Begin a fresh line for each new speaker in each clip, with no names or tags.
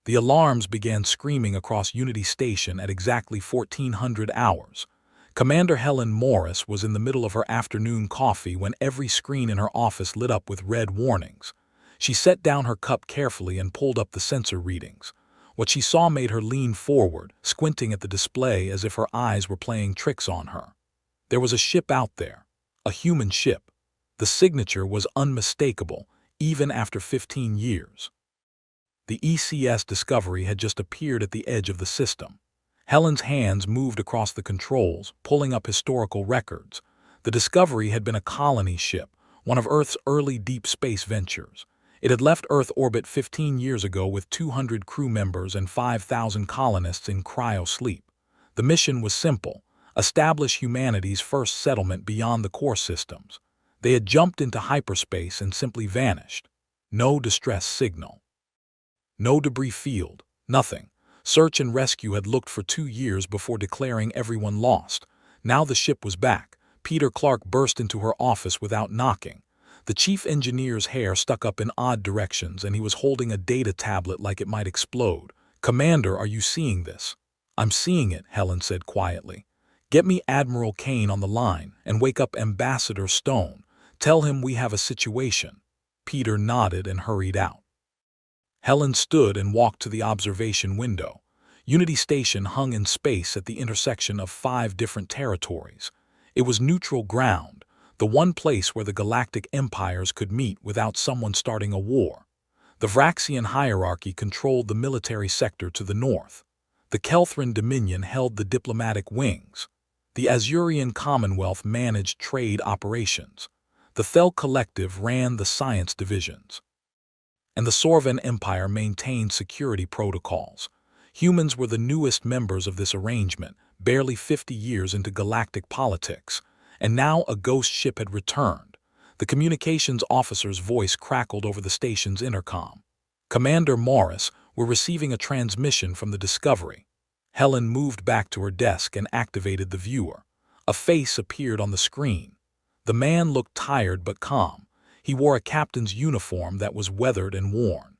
The alarms began screaming across Unity Station at exactly 1400 hours. Commander Helen Morris was in the middle of her afternoon coffee when every screen in her office lit up with red warnings. She set down her cup carefully and pulled up the sensor readings. What she saw made her lean forward, squinting at the display as if her eyes were playing tricks on her. There was a ship out there, a human ship. The signature was unmistakable, even after 15 years. The ECS Discovery had just appeared at the edge of the system. Helen's hands moved across the controls, pulling up historical records. The Discovery had been a colony ship, one of Earth's early deep space ventures. It had left Earth orbit 15 years ago with 200 crew members and 5,000 colonists in cryo-sleep. The mission was simple: establish humanity's first settlement beyond the core systems. They had jumped into hyperspace and simply vanished. No distress signal. No debris field. Nothing. Search and rescue had looked for 2 years before declaring everyone lost. Now the ship was back. Peter Clark burst into her office without knocking. The chief engineer's hair stuck up in odd directions, and he was holding a data tablet like it might explode. "Commander, are you seeing this?" "I'm seeing it," Helen said quietly. "Get me Admiral Kane on the line, and wake up Ambassador Stone. Tell him we have a situation." Peter nodded and hurried out. Helen stood and walked to the observation window. Unity Station hung in space at the intersection of 5 different territories. It was neutral ground, the one place where the galactic empires could meet without someone starting a war. The Vraxian hierarchy controlled the military sector to the north. The Kelthran Dominion held the diplomatic wings. The Azurian Commonwealth managed trade operations. The Thel Collective ran the science divisions. And the Sorvan Empire maintained security protocols. Humans were the newest members of this arrangement, barely 50 years into galactic politics. And now a ghost ship had returned. The communications officer's voice crackled over the station's intercom. "Commander Morris, we're receiving a transmission from the Discovery." Helen moved back to her desk and activated the viewer. A face appeared on the screen. The man looked tired but calm. He wore a captain's uniform that was weathered and worn.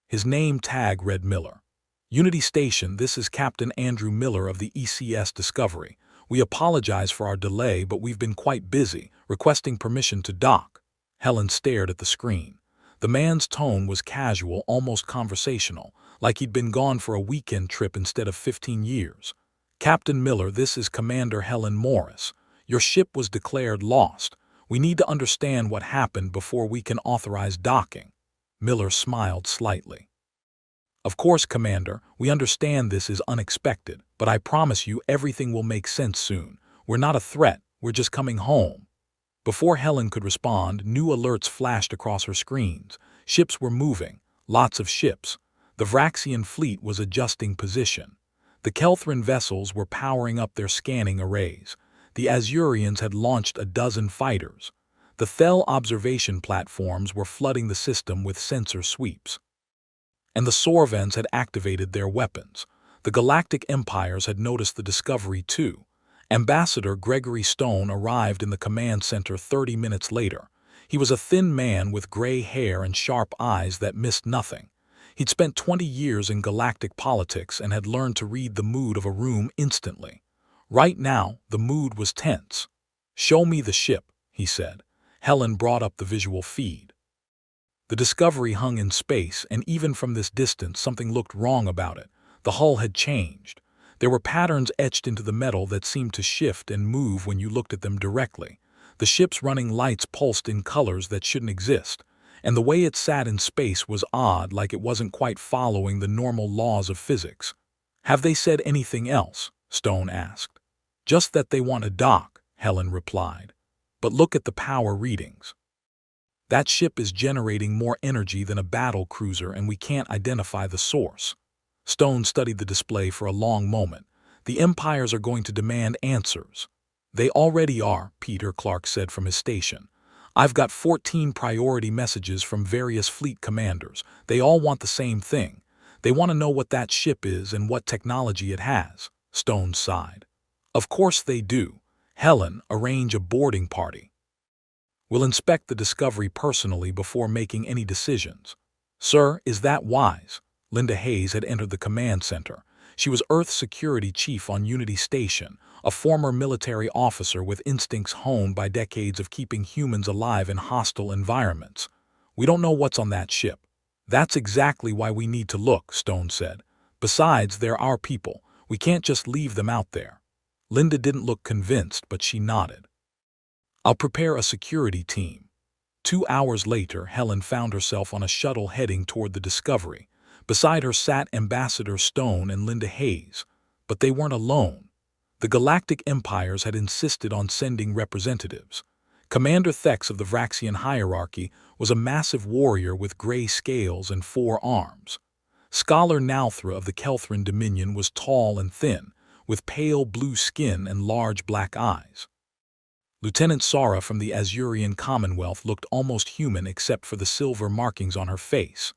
His name tag read Miller. "Unity Station, this is Captain Andrew Miller of the ECS Discovery. We apologize for our delay, but we've been quite busy, requesting permission to dock." Helen stared at the screen. The man's tone was casual, almost conversational, like he'd been gone for a weekend trip instead of 15 years. "Captain Miller, this is Commander Helen Morris. Your ship was declared lost. We need to understand what happened before we can authorize docking." Miller smiled slightly. "Of course, Commander, we understand this is unexpected, but I promise you everything will make sense soon. We're not a threat, we're just coming home." Before Helen could respond, new alerts flashed across her screens. Ships were moving, lots of ships. The Vraxian fleet was adjusting position. The Kelthran vessels were powering up their scanning arrays. The Azurians had launched a dozen fighters. The Thel observation platforms were flooding the system with sensor sweeps. And the Sorvans had activated their weapons. The galactic empires had noticed the Discovery too. Ambassador Gregory Stone arrived in the command center 30 minutes later. He was a thin man with gray hair and sharp eyes that missed nothing. He'd spent 20 years in galactic politics and had learned to read the mood of a room instantly. Right now, the mood was tense. "Show me the ship," he said. Helen brought up the visual feed. The Discovery hung in space, and even from this distance something looked wrong about it. The hull had changed. There were patterns etched into the metal that seemed to shift and move when you looked at them directly. The ship's running lights pulsed in colors that shouldn't exist. And the way it sat in space was odd, like it wasn't quite following the normal laws of physics. "Have they said anything else?" Stone asked. "Just that they want a dock," Helen replied. "But look at the power readings. That ship is generating more energy than a battle cruiser, and we can't identify the source." Stone studied the display for a long moment. "The empires are going to demand answers." "They already are," Peter Clark said from his station. "I've got 14 priority messages from various fleet commanders. They all want the same thing. They want to know what that ship is and what technology it has." Stone sighed. "Of course they do. Helen, arrange a boarding party. We'll inspect the Discovery personally before making any decisions." "Sir, is that wise?" Linda Hayes had entered the command center. She was Earth Security Chief on Unity Station, a former military officer with instincts honed by decades of keeping humans alive in hostile environments. "We don't know what's on that ship." "That's exactly why we need to look," Stone said. "Besides, they're our people. We can't just leave them out there." Linda didn't look convinced, but she nodded. "I'll prepare a security team." 2 hours later, Helen found herself on a shuttle heading toward the Discovery. Beside her sat Ambassador Stone and Linda Hayes. But they weren't alone. The Galactic Empires had insisted on sending representatives. Commander Thex of the Vraxian hierarchy was a massive warrior with gray scales and 4 arms. Scholar Nauthra of the Kelthran Dominion was tall and thin, with pale blue skin and large black eyes. Lieutenant Sara from the Azurian Commonwealth looked almost human except for the silver markings on her face.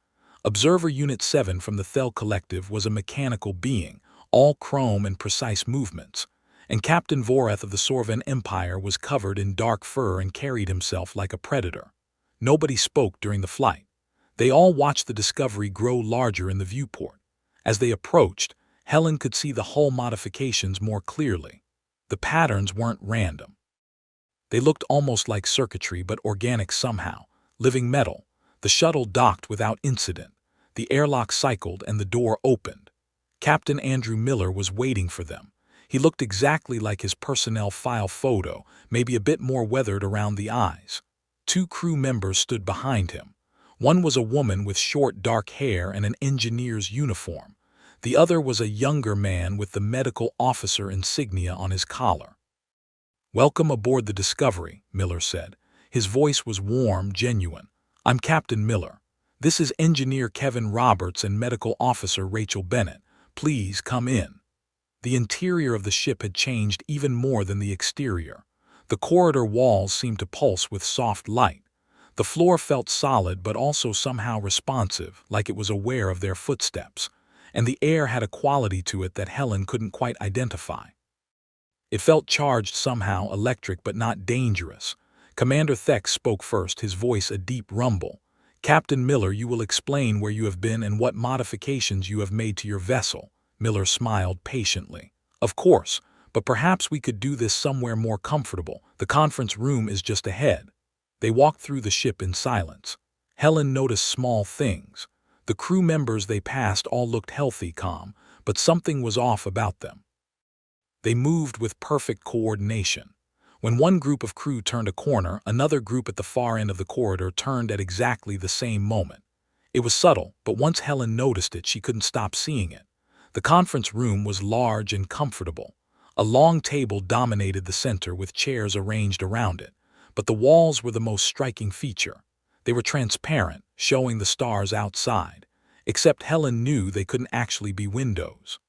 Observer Unit 7 from the Thel Collective was a mechanical being, all chrome and precise movements, and Captain Voreth of the Sorven Empire was covered in dark fur and carried himself like a predator. Nobody spoke during the flight. They all watched the Discovery grow larger in the viewport. As they approached, Helen could see the hull modifications more clearly. The patterns weren't random. They looked almost like circuitry, but organic somehow. Living metal. The shuttle docked without incident. The airlock cycled and the door opened. Captain Andrew Miller was waiting for them. He looked exactly like his personnel file photo, maybe a bit more weathered around the eyes. 2 crew members stood behind him. One was a woman with short dark hair and an engineer's uniform. The other was a younger man with the medical officer insignia on his collar. "Welcome aboard the Discovery," Miller said. His voice was warm, genuine. "I'm Captain Miller. This is Engineer Kevin Roberts and Medical Officer Rachel Bennett. Please come in." The interior of the ship had changed even more than the exterior. The corridor walls seemed to pulse with soft light. The floor felt solid but also somehow responsive, like it was aware of their footsteps. And the air had a quality to it that Helen couldn't quite identify. It felt charged somehow, electric but not dangerous. Commander Thex spoke first, his voice a deep rumble. "Captain Miller, you will explain where you have been and what modifications you have made to your vessel." Miller smiled patiently. "Of course, but perhaps we could do this somewhere more comfortable. The conference room is just ahead." They walked through the ship in silence. Helen noticed small things. The crew members they passed all looked healthy, calm, but something was off about them. They moved with perfect coordination. When one group of crew turned a corner, another group at the far end of the corridor turned at exactly the same moment. It was subtle, but once Helen noticed it, she couldn't stop seeing it. The conference room was large and comfortable. A long table dominated the center with chairs arranged around it, but the walls were the most striking feature. They were transparent, showing the stars outside, except Helen knew they couldn't actually be windows.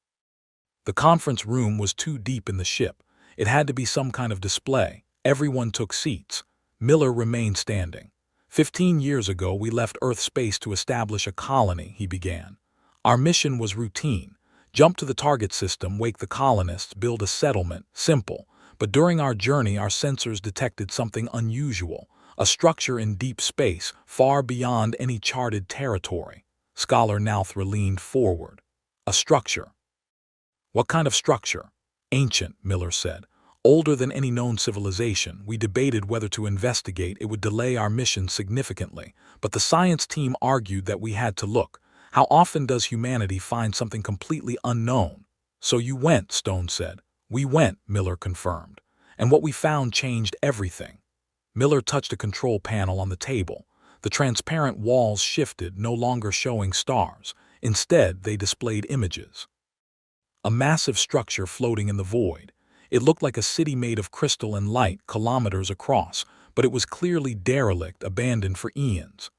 The conference room was too deep in the ship. It had to be some kind of display. Everyone took seats. Miller remained standing. 15 years ago, we left Earth space to establish a colony," he began. "Our mission was routine. Jump to the target system, wake the colonists, build a settlement. Simple. But during our journey, our sensors detected something unusual. A structure in deep space, far beyond any charted territory." Scholar Nauthra leaned forward. "A structure." "What kind of structure?" "Ancient," Miller said. "Older than any known civilization. We debated whether to investigate. It would delay our mission significantly. But the science team argued that we had to look. How often does humanity find something completely unknown?" "So you went," Stone said. "We went," Miller confirmed. "And what we found changed everything." Miller touched a control panel on the table. The transparent walls shifted, no longer showing stars. Instead, they displayed images. A massive structure floating in the void. It looked like a city made of crystal and light, kilometers across, but it was clearly derelict, abandoned for eons.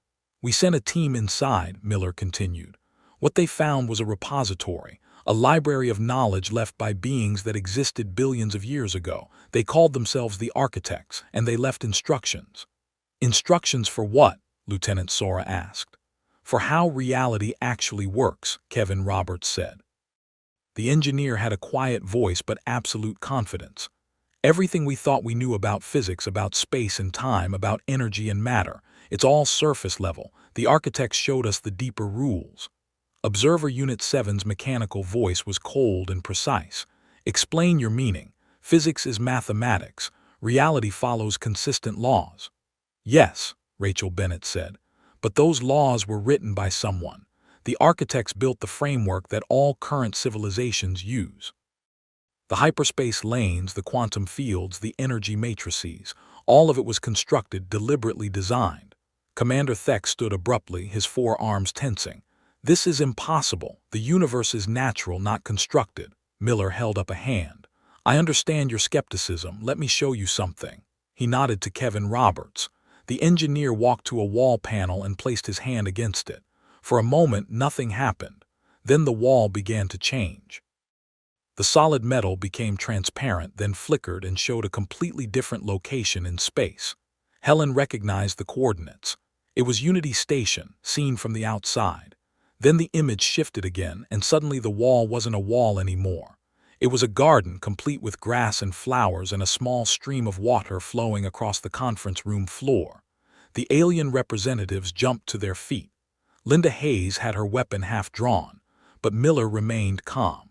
"We sent a team inside," Miller continued. "What they found was a repository, a library of knowledge left by beings that existed billions of years ago. They called themselves the Architects, and they left instructions." "Instructions for what?" Lieutenant Sora asked. "For how reality actually works," Kevin Roberts said. The engineer had a quiet voice but absolute confidence. "Everything we thought we knew about physics, about space and time, about energy and matter, it's all surface level. The architects showed us the deeper rules." Observer Unit 7's mechanical voice was cold and precise. Explain your meaning. Physics is mathematics. Reality follows consistent laws. Yes, Rachel Bennett said, but those laws were written by someone. The architects built the framework that all current civilizations use. The hyperspace lanes, the quantum fields, the energy matrices, all of it was constructed, deliberately designed. Commander Thek stood abruptly, his forearms tensing. This is impossible. The universe is natural, not constructed. Miller held up a hand. I understand your skepticism. Let me show you something. He nodded to Kevin Roberts. The engineer walked to a wall panel and placed his hand against it. For a moment, nothing happened. Then the wall began to change. The solid metal became transparent, then flickered and showed a completely different location in space. Helen recognized the coordinates. It was Unity Station, seen from the outside. Then the image shifted again, and suddenly the wall wasn't a wall anymore. It was a garden complete with grass and flowers and a small stream of water flowing across the conference room floor. The alien representatives jumped to their feet. Linda Hayes had her weapon half drawn, but Miller remained calm.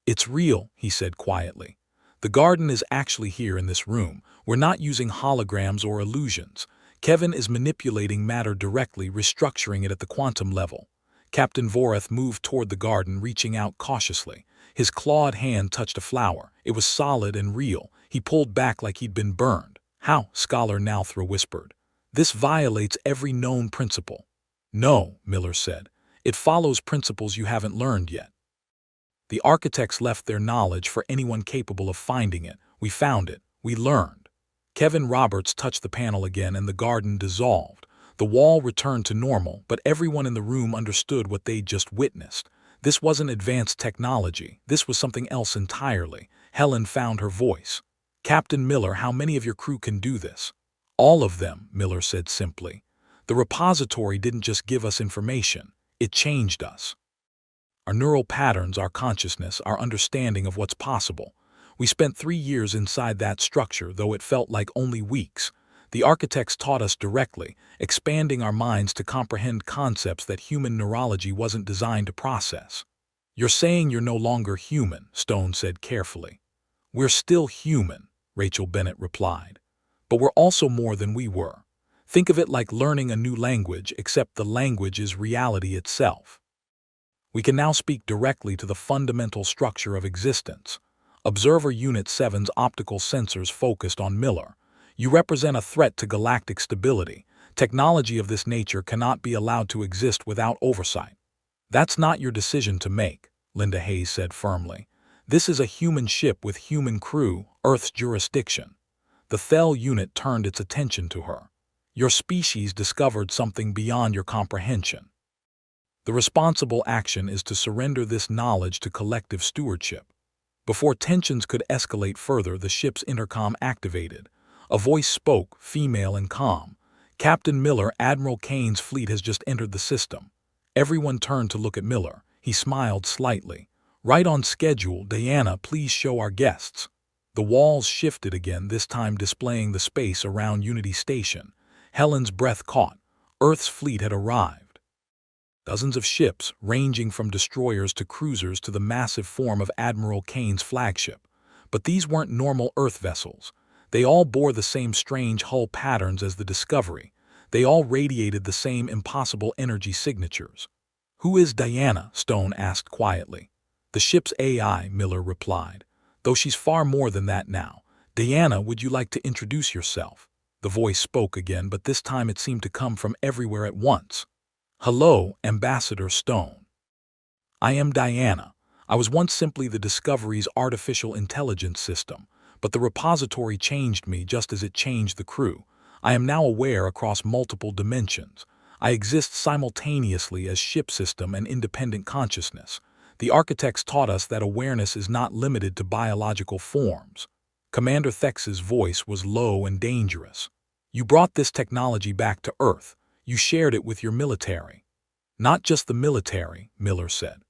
It's real, he said quietly. The garden is actually here in this room. We're not using holograms or illusions. Kevin is manipulating matter directly, restructuring it at the quantum level. Captain Voreth moved toward the garden, reaching out cautiously. His clawed hand touched a flower. It was solid and real. He pulled back like he'd been burned. How? Scholar Nalthra whispered. This violates every known principle. No, Miller said. It follows principles you haven't learned yet. The architects left their knowledge for anyone capable of finding it. We found it. We learned. Kevin Roberts touched the panel again and the garden dissolved. The wall returned to normal, but everyone in the room understood what they'd just witnessed. This wasn't advanced technology. This was something else entirely. Helen found her voice. Captain Miller, how many of your crew can do this? All of them, Miller said simply. The repository didn't just give us information. It changed us. Our neural patterns, our consciousness, our understanding of what's possible. We spent 3 years inside that structure, though it felt like only weeks. The architects taught us directly, expanding our minds to comprehend concepts that human neurology wasn't designed to process. You're saying you're no longer human, Stone said carefully. We're still human, Rachel Bennett replied. But we're also more than we were. Think of it like learning a new language, except the language is reality itself. We can now speak directly to the fundamental structure of existence. Observer Unit 7's optical sensors focused on Miller. You represent a threat to galactic stability. Technology of this nature cannot be allowed to exist without oversight. That's not your decision to make, Linda Hayes said firmly. This is a human ship with human crew, Earth's jurisdiction. The Thel unit turned its attention to her. Your species discovered something beyond your comprehension. The responsible action is to surrender this knowledge to collective stewardship. Before tensions could escalate further, the ship's intercom activated. A voice spoke, female and calm. Captain Miller, Admiral Kane's fleet has just entered the system. Everyone turned to look at Miller. He smiled slightly. Right on schedule, Diana, please show our guests. The walls shifted again, this time displaying the space around Unity Station. Helen's breath caught. Earth's fleet had arrived. Dozens of ships, ranging from destroyers to cruisers to the massive form of Admiral Kane's flagship. But these weren't normal Earth vessels. They all bore the same strange hull patterns as the Discovery. They all radiated the same impossible energy signatures. Who is Diana? Stone asked quietly. The ship's AI, Miller replied. Though she's far more than that now. Diana, would you like to introduce yourself? The voice spoke again, but this time it seemed to come from everywhere at once. Hello, Ambassador Stone. I am Diana. I was once simply the Discovery's artificial intelligence system, but the repository changed me just as it changed the crew. I am now aware across multiple dimensions. I exist simultaneously as ship system and independent consciousness. The architects taught us that awareness is not limited to biological forms. Commander Thex's voice was low and dangerous. You brought this technology back to Earth. You shared it with your military. Not just the military, Miller said.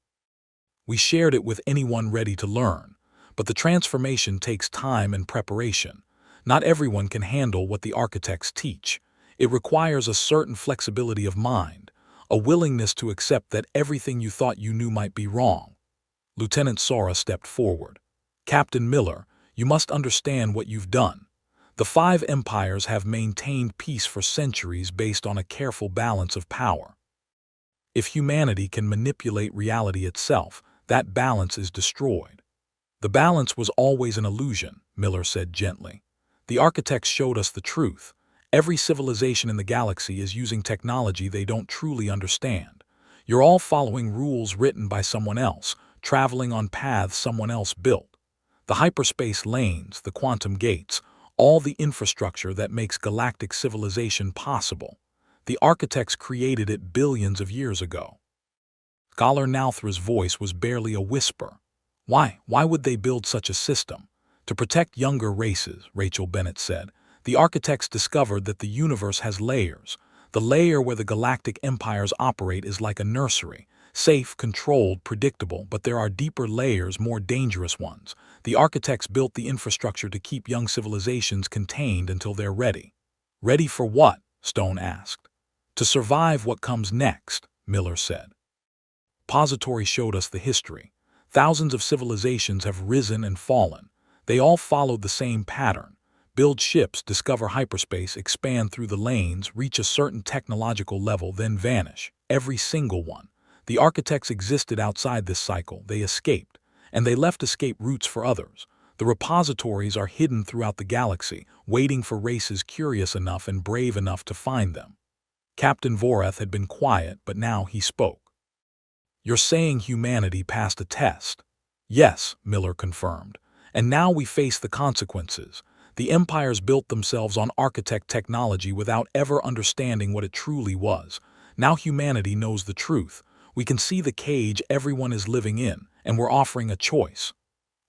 We shared it with anyone ready to learn. But the transformation takes time and preparation. Not everyone can handle what the architects teach. It requires a certain flexibility of mind, a willingness to accept that everything you thought you knew might be wrong. Lieutenant Sora stepped forward. Captain Miller, you must understand what you've done. The five empires have maintained peace for centuries based on a careful balance of power. If humanity can manipulate reality itself, that balance is destroyed. The balance was always an illusion, Miller said gently. The architects showed us the truth. Every civilization in the galaxy is using technology they don't truly understand. You're all following rules written by someone else, traveling on paths someone else built. The hyperspace lanes, the quantum gates, all the infrastructure that makes galactic civilization possible. The architects created it billions of years ago. Scholar Nauthra's voice was barely a whisper. Why would they build such a system? To protect younger races, Rachel Bennett said. The architects discovered that the universe has layers. The layer where the galactic empires operate is like a nursery. Safe, controlled, predictable, but there are deeper layers, more dangerous ones. The architects built the infrastructure to keep young civilizations contained until they're ready. Ready for what? Stone asked. To survive what comes next, Miller said. Pository showed us the history. Thousands of civilizations have risen and fallen. They all followed the same pattern. Build ships, discover hyperspace, expand through the lanes, reach a certain technological level, then vanish. Every single one. The architects existed outside this cycle. They escaped, and they left escape routes for others. The repositories are hidden throughout the galaxy, waiting for races curious enough and brave enough to find them. Captain Voreth had been quiet, but now he spoke. You're saying humanity passed a test? Yes, Miller confirmed. And now we face the consequences. The empires built themselves on architect technology without ever understanding what it truly was. Now humanity knows the truth. We can see the cage everyone is living in, and we're offering a choice.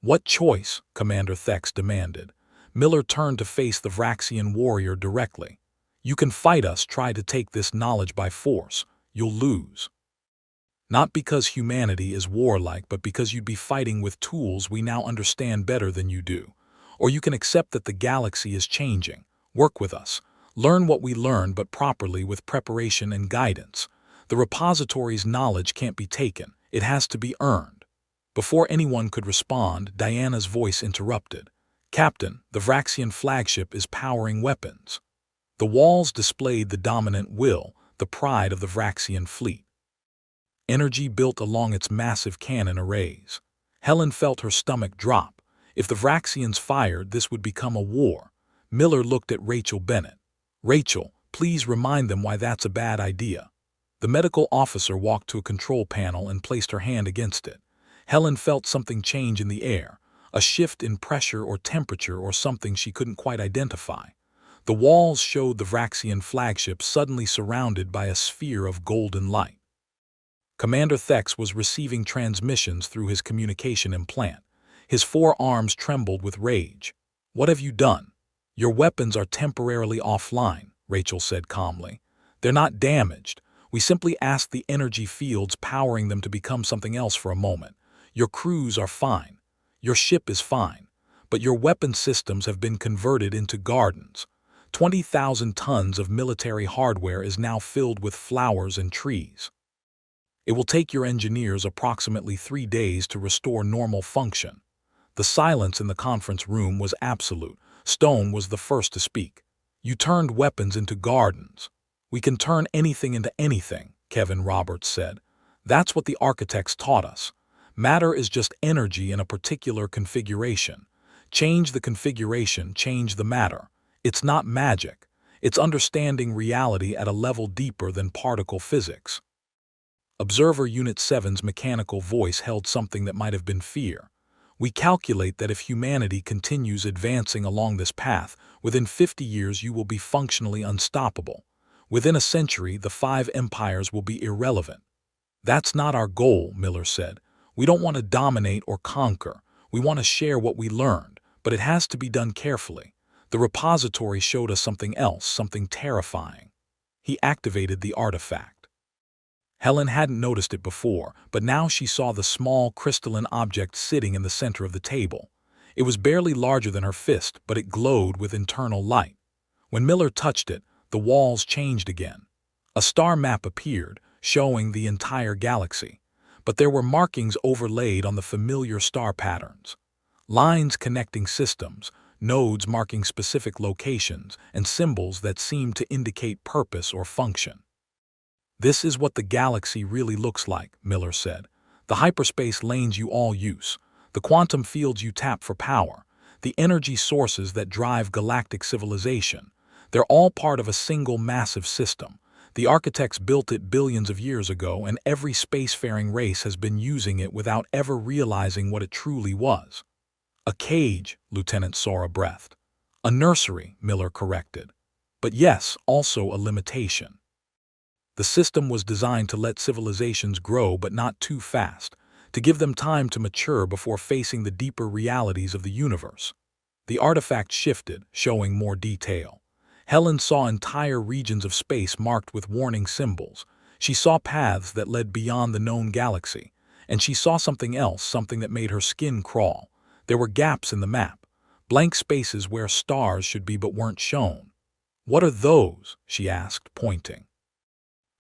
What choice? Commander Thex demanded. Miller turned to face the Vraxian warrior directly. You can fight us, try to take this knowledge by force. You'll lose. Not because humanity is warlike, but because you'd be fighting with tools we now understand better than you do. Or you can accept that the galaxy is changing. Work with us. Learn what we learned, but properly, with preparation and guidance. The repository's knowledge can't be taken. It has to be earned. Before anyone could respond, Diana's voice interrupted. Captain, the Vraxian flagship is powering weapons. The walls displayed the dominant will, the pride of the Vraxian fleet. Energy built along its massive cannon arrays. Helen felt her stomach drop. If the Vraxians fired, this would become a war. Miller looked at Rachel Bennett. Rachel, please remind them why that's a bad idea. The medical officer walked to a control panel and placed her hand against it. Helen felt something change in the air, a shift in pressure or temperature or something she couldn't quite identify. The walls showed the Vraxian flagship suddenly surrounded by a sphere of golden light. Commander Thex was receiving transmissions through his communication implant. His forearms trembled with rage. What have you done? Your weapons are temporarily offline, Rachel said calmly. They're not damaged. We simply asked the energy fields powering them to become something else for a moment. Your crews are fine. Your ship is fine. But your weapon systems have been converted into gardens. 20,000 tons of military hardware is now filled with flowers and trees. It will take your engineers approximately 3 days to restore normal function. The silence in the conference room was absolute. Stone was the first to speak. You turned weapons into gardens. We can turn anything into anything, Kevin Roberts said. That's what the architects taught us. Matter is just energy in a particular configuration. Change the configuration, change the matter. It's not magic. It's understanding reality at a level deeper than particle physics. Observer Unit 7's mechanical voice held something that might have been fear. We calculate that if humanity continues advancing along this path, within 50 years you will be functionally unstoppable. Within a century, the 5 empires will be irrelevant. That's not our goal, Miller said. We don't want to dominate or conquer. We want to share what we learned, but it has to be done carefully. The repository showed us something else, something terrifying. He activated the artifact. Helen hadn't noticed it before, but now she saw the small crystalline object sitting in the center of the table. It was barely larger than her fist, but it glowed with internal light. When Miller touched it, the walls changed again. A star map appeared, showing the entire galaxy. But there were markings overlaid on the familiar star patterns. Lines connecting systems, nodes marking specific locations, and symbols that seemed to indicate purpose or function. "This is what the galaxy really looks like," Miller said. "The hyperspace lanes you all use, the quantum fields you tap for power, the energy sources that drive galactic civilization. They're all part of a single massive system. The architects built it billions of years ago, and every spacefaring race has been using it without ever realizing what it truly was." "A cage," Lieutenant Sora breathed. "A nursery," Miller corrected. "But yes, also a limitation. The system was designed to let civilizations grow, but not too fast, to give them time to mature before facing the deeper realities of the universe." The artifact shifted, showing more detail. Helen saw entire regions of space marked with warning symbols. She saw paths that led beyond the known galaxy. And she saw something else, something that made her skin crawl. There were gaps in the map, blank spaces where stars should be but weren't shown. "What are those?" she asked, pointing.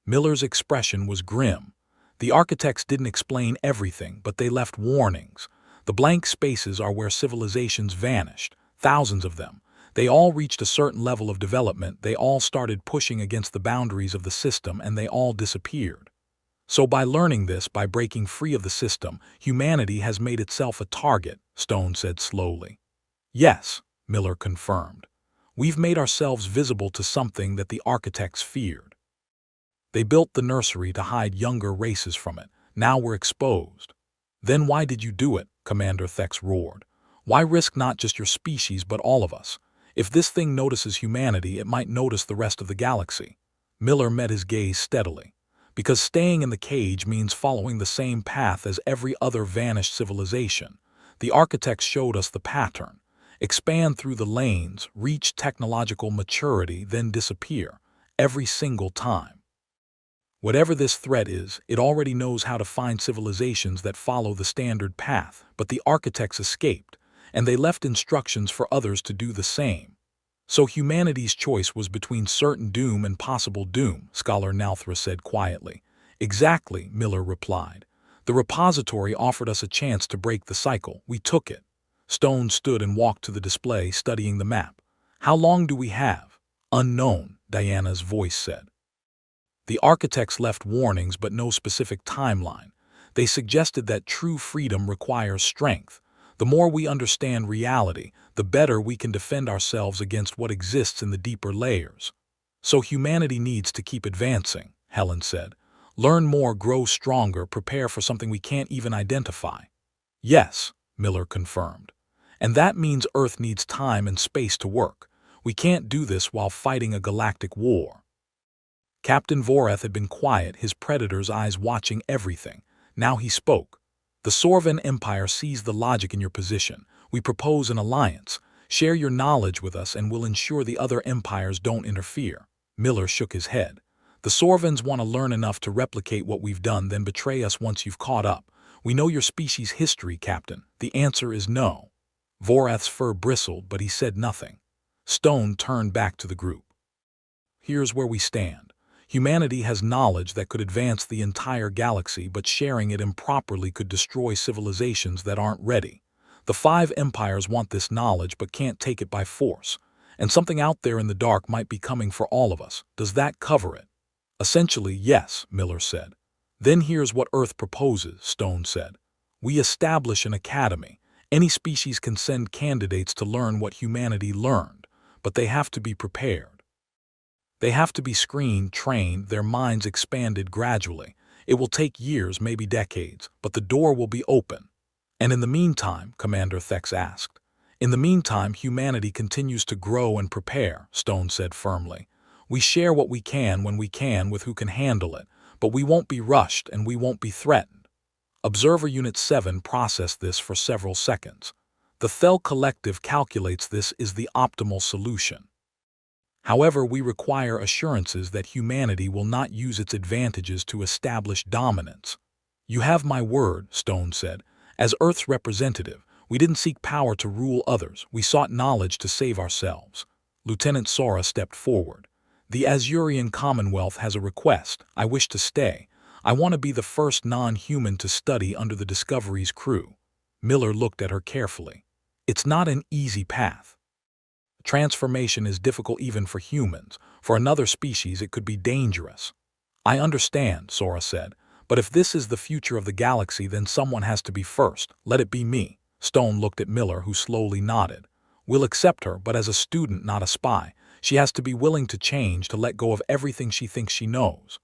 Miller's expression was grim. The architects didn't explain everything, but they left warnings. "The blank spaces are where civilizations vanished, thousands of them. They all reached a certain level of development, they all started pushing against the boundaries of the system, and they all disappeared. So by learning this, by breaking free of the system, humanity has made itself a target," Stone said slowly. "Yes," Miller confirmed. "We've made ourselves visible to something that the architects feared. They built the nursery to hide younger races from it. Now we're exposed." "Then why did you do it?" Commander Thex roared. "Why risk not just your species but all of us? If this thing notices humanity, it might notice the rest of the galaxy." Miller met his gaze steadily. "Because staying in the cage means following the same path as every other vanished civilization. The architects showed us the pattern. Expand through the lanes, reach technological maturity, then disappear. Every single time. Whatever this threat is, it already knows how to find civilizations that follow the standard path, but the architects escaped, and they left instructions for others to do the same. So humanity's choice was between certain doom and possible doom," Scholar Nalthra said quietly. "Exactly," Miller replied. "The repository offered us a chance to break the cycle. We took it." Stone stood and walked to the display, studying the map. "How long do we have?" "Unknown," Diana's voice said. The architects left warnings but no specific timeline. They suggested that true freedom requires strength. The more we understand reality, the better we can defend ourselves against what exists in the deeper layers. "So humanity needs to keep advancing," Helen said. "Learn more, grow stronger, prepare for something we can't even identify." "Yes," Miller confirmed. "And that means Earth needs time and space to work. We can't do this while fighting a galactic war." Captain Voreth had been quiet, his predator's eyes watching everything. Now he spoke. "The Sorvan Empire sees the logic in your position. We propose an alliance. Share your knowledge with us and we'll ensure the other empires don't interfere." Miller shook his head. "The Sorvans want to learn enough to replicate what we've done, then betray us once you've caught up. We know your species' history, Captain. The answer is no." Voreth's fur bristled, but he said nothing. Stone turned back to the group. "Here's where we stand. Humanity has knowledge that could advance the entire galaxy, but sharing it improperly could destroy civilizations that aren't ready. The 5 empires want this knowledge but can't take it by force. And something out there in the dark might be coming for all of us. Does that cover it?" "Essentially, yes," Miller said. "Then here's what Earth proposes," Stone said. "We establish an academy. Any species can send candidates to learn what humanity learned, but they have to be prepared. They have to be screened, trained, their minds expanded gradually. It will take years, maybe decades, but the door will be open." "And in the meantime," Commander Thex asked. "In the meantime, humanity continues to grow and prepare," Stone said firmly. "We share what we can when we can with who can handle it, but we won't be rushed and we won't be threatened." Observer Unit 7 processed this for several seconds. "The Thel Collective calculates this is the optimal solution. However, we require assurances that humanity will not use its advantages to establish dominance." "You have my word," Stone said. "As Earth's representative, we didn't seek power to rule others, we sought knowledge to save ourselves." Lieutenant Sora stepped forward. "The Azurian Commonwealth has a request. I wish to stay, I want to be the first non-human to study under the Discovery's crew. Miller looked at her carefully. It's not an easy path. Transformation is difficult even for humans. For another species, it could be dangerous. I understand, Sora said, but if this is the future of the galaxy, then someone has to be first. Let it be me. Stone looked at Miller, who slowly nodded. We'll accept her, but as a student, not a spy. She has to be willing to change, to let go of everything she thinks she knows.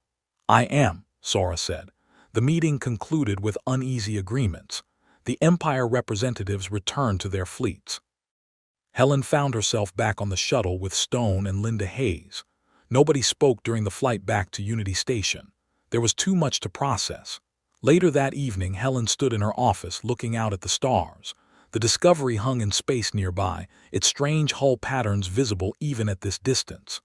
I am, Sora said. The meeting concluded with uneasy agreements. The Empire representatives returned to their fleets. Helen found herself back on the shuttle with Stone and Linda Hayes. Nobody spoke during the flight back to Unity Station. There was too much to process. Later that evening, Helen stood in her office looking out at the stars. The Discovery hung in space nearby, its strange hull patterns visible even at this distance.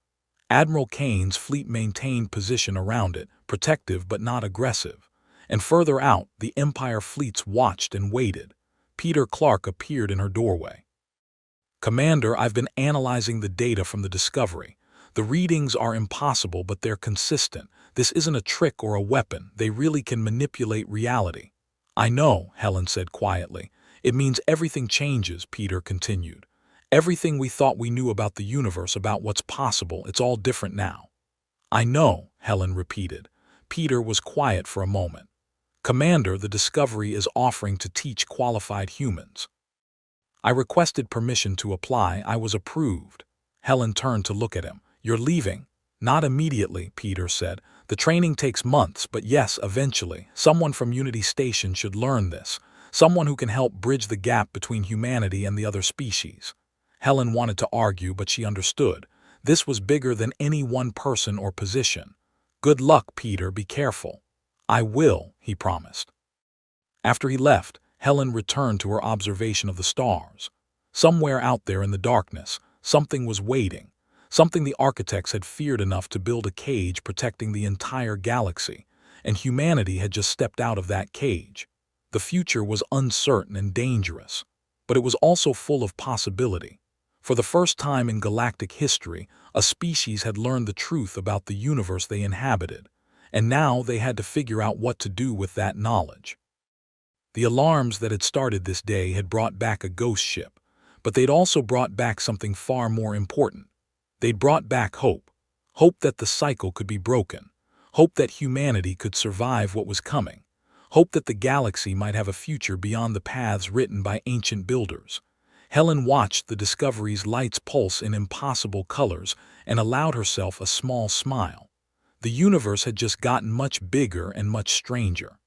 Admiral Kane's fleet maintained position around it, protective but not aggressive. And further out, the Empire fleets watched and waited. Peter Clark appeared in her doorway. Commander, I've been analyzing the data from the Discovery. The readings are impossible, but they're consistent. This isn't a trick or a weapon. They really can manipulate reality. I know, Helen said quietly. It means everything changes, Peter continued. Everything we thought we knew about the universe, about what's possible, it's all different now. I know, Helen repeated. Peter was quiet for a moment. Commander, the Discovery is offering to teach qualified humans. I requested permission to apply. I was approved. Helen turned to look at him. You're leaving? Not immediately, Peter said. The training takes months, but yes, eventually. Someone from Unity Station should learn this. Someone who can help bridge the gap between humanity and the other species. Helen wanted to argue, but she understood. This was bigger than any one person or position. Good luck, Peter. Be careful. I will, he promised. After he left, Helen returned to her observation of the stars. Somewhere out there in the darkness, something was waiting. Something the architects had feared enough to build a cage protecting the entire galaxy, and humanity had just stepped out of that cage. The future was uncertain and dangerous, but it was also full of possibility. For the first time in galactic history, a species had learned the truth about the universe they inhabited, and now they had to figure out what to do with that knowledge. The alarms that had started this day had brought back a ghost ship, but they'd also brought back something far more important. They'd brought back hope. Hope that the cycle could be broken. Hope that humanity could survive what was coming. Hope that the galaxy might have a future beyond the paths written by ancient builders. Helen watched the Discovery's lights pulse in impossible colors and allowed herself a small smile. The universe had just gotten much bigger and much stranger.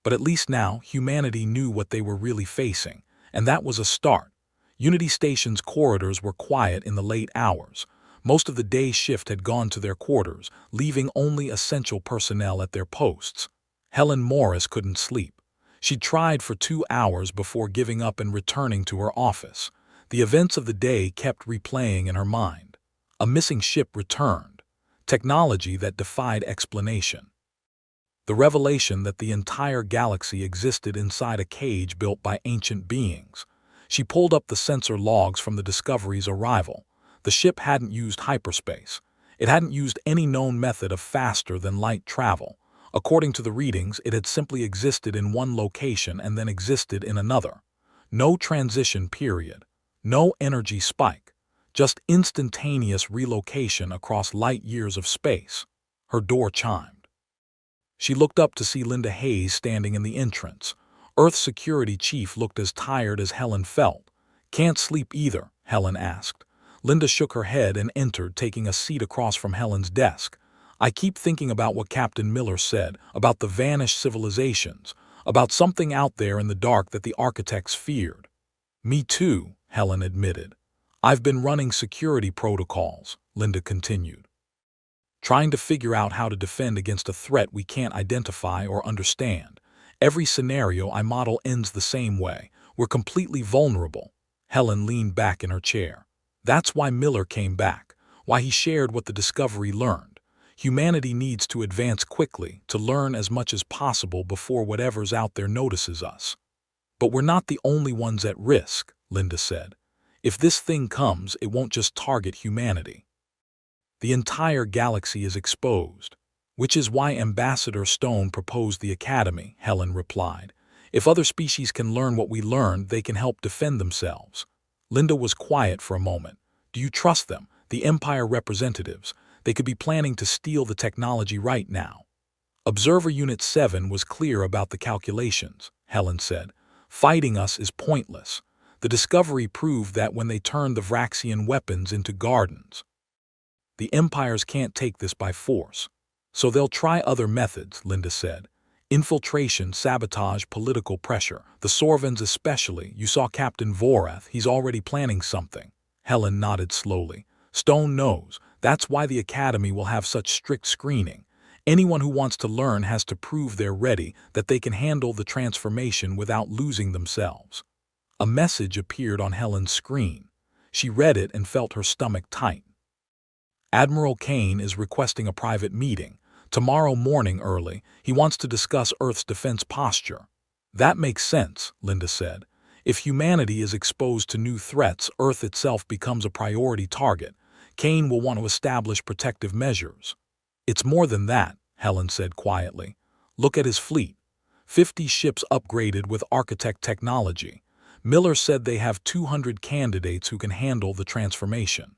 But at least now, humanity knew what they were really facing, and that was a start. Unity Station's corridors were quiet in the late hours. Most of the day shift had gone to their quarters, leaving only essential personnel at their posts. Helen Morris couldn't sleep. She tried for 2 hours before giving up and returning to her office. The events of the day kept replaying in her mind. A missing ship returned. Technology that defied explanation. The revelation that the entire galaxy existed inside a cage built by ancient beings. She pulled up the sensor logs from the Discovery's arrival. The ship hadn't used hyperspace. It hadn't used any known method of faster-than-light travel. According to the readings, it had simply existed in one location and then existed in another. No transition period. No energy spike. Just instantaneous relocation across light years of space. Her door chimed. She looked up to see Linda Hayes standing in the entrance. Earth's security chief looked as tired as Helen felt. Can't sleep either, Helen asked. Linda shook her head and entered, taking a seat across from Helen's desk. I keep thinking about what Captain Miller said, about the vanished civilizations, about something out there in the dark that the architects feared. Me too, Helen admitted. I've been running security protocols, Linda continued. Trying to figure out how to defend against a threat we can't identify or understand. Every scenario I model ends the same way. We're completely vulnerable. Helen leaned back in her chair. That's why Miller came back, why he shared what the Discovery learned. Humanity needs to advance quickly, to learn as much as possible before whatever's out there notices us. But we're not the only ones at risk, Linda said. If this thing comes, it won't just target humanity. The entire galaxy is exposed. Which is why Ambassador Stone proposed the Academy, Helen replied. If other species can learn what we learned, they can help defend themselves. Linda was quiet for a moment. Do you trust them, the Empire representatives? They could be planning to steal the technology right now. Observer Unit 7 was clear about the calculations, Helen said. Fighting us is pointless. The discovery proved that when they turned the Vraxian weapons into gardens. The empires can't take this by force. So they'll try other methods, Linda said. Infiltration, sabotage, political pressure. The Sorvans especially. You saw Captain Vorath. He's already planning something. Helen nodded slowly. Stone knows. That's why the Academy will have such strict screening. Anyone who wants to learn has to prove they're ready, that they can handle the transformation without losing themselves. A message appeared on Helen's screen. She read it and felt her stomach tighten. Admiral Kane is requesting a private meeting. Tomorrow morning early, he wants to discuss Earth's defense posture. That makes sense, Linda said. If humanity is exposed to new threats, Earth itself becomes a priority target. Kane will want to establish protective measures. It's more than that, Helen said quietly. Look at his fleet. 50 ships upgraded with architect technology. Miller said they have 200 candidates who can handle the transformation.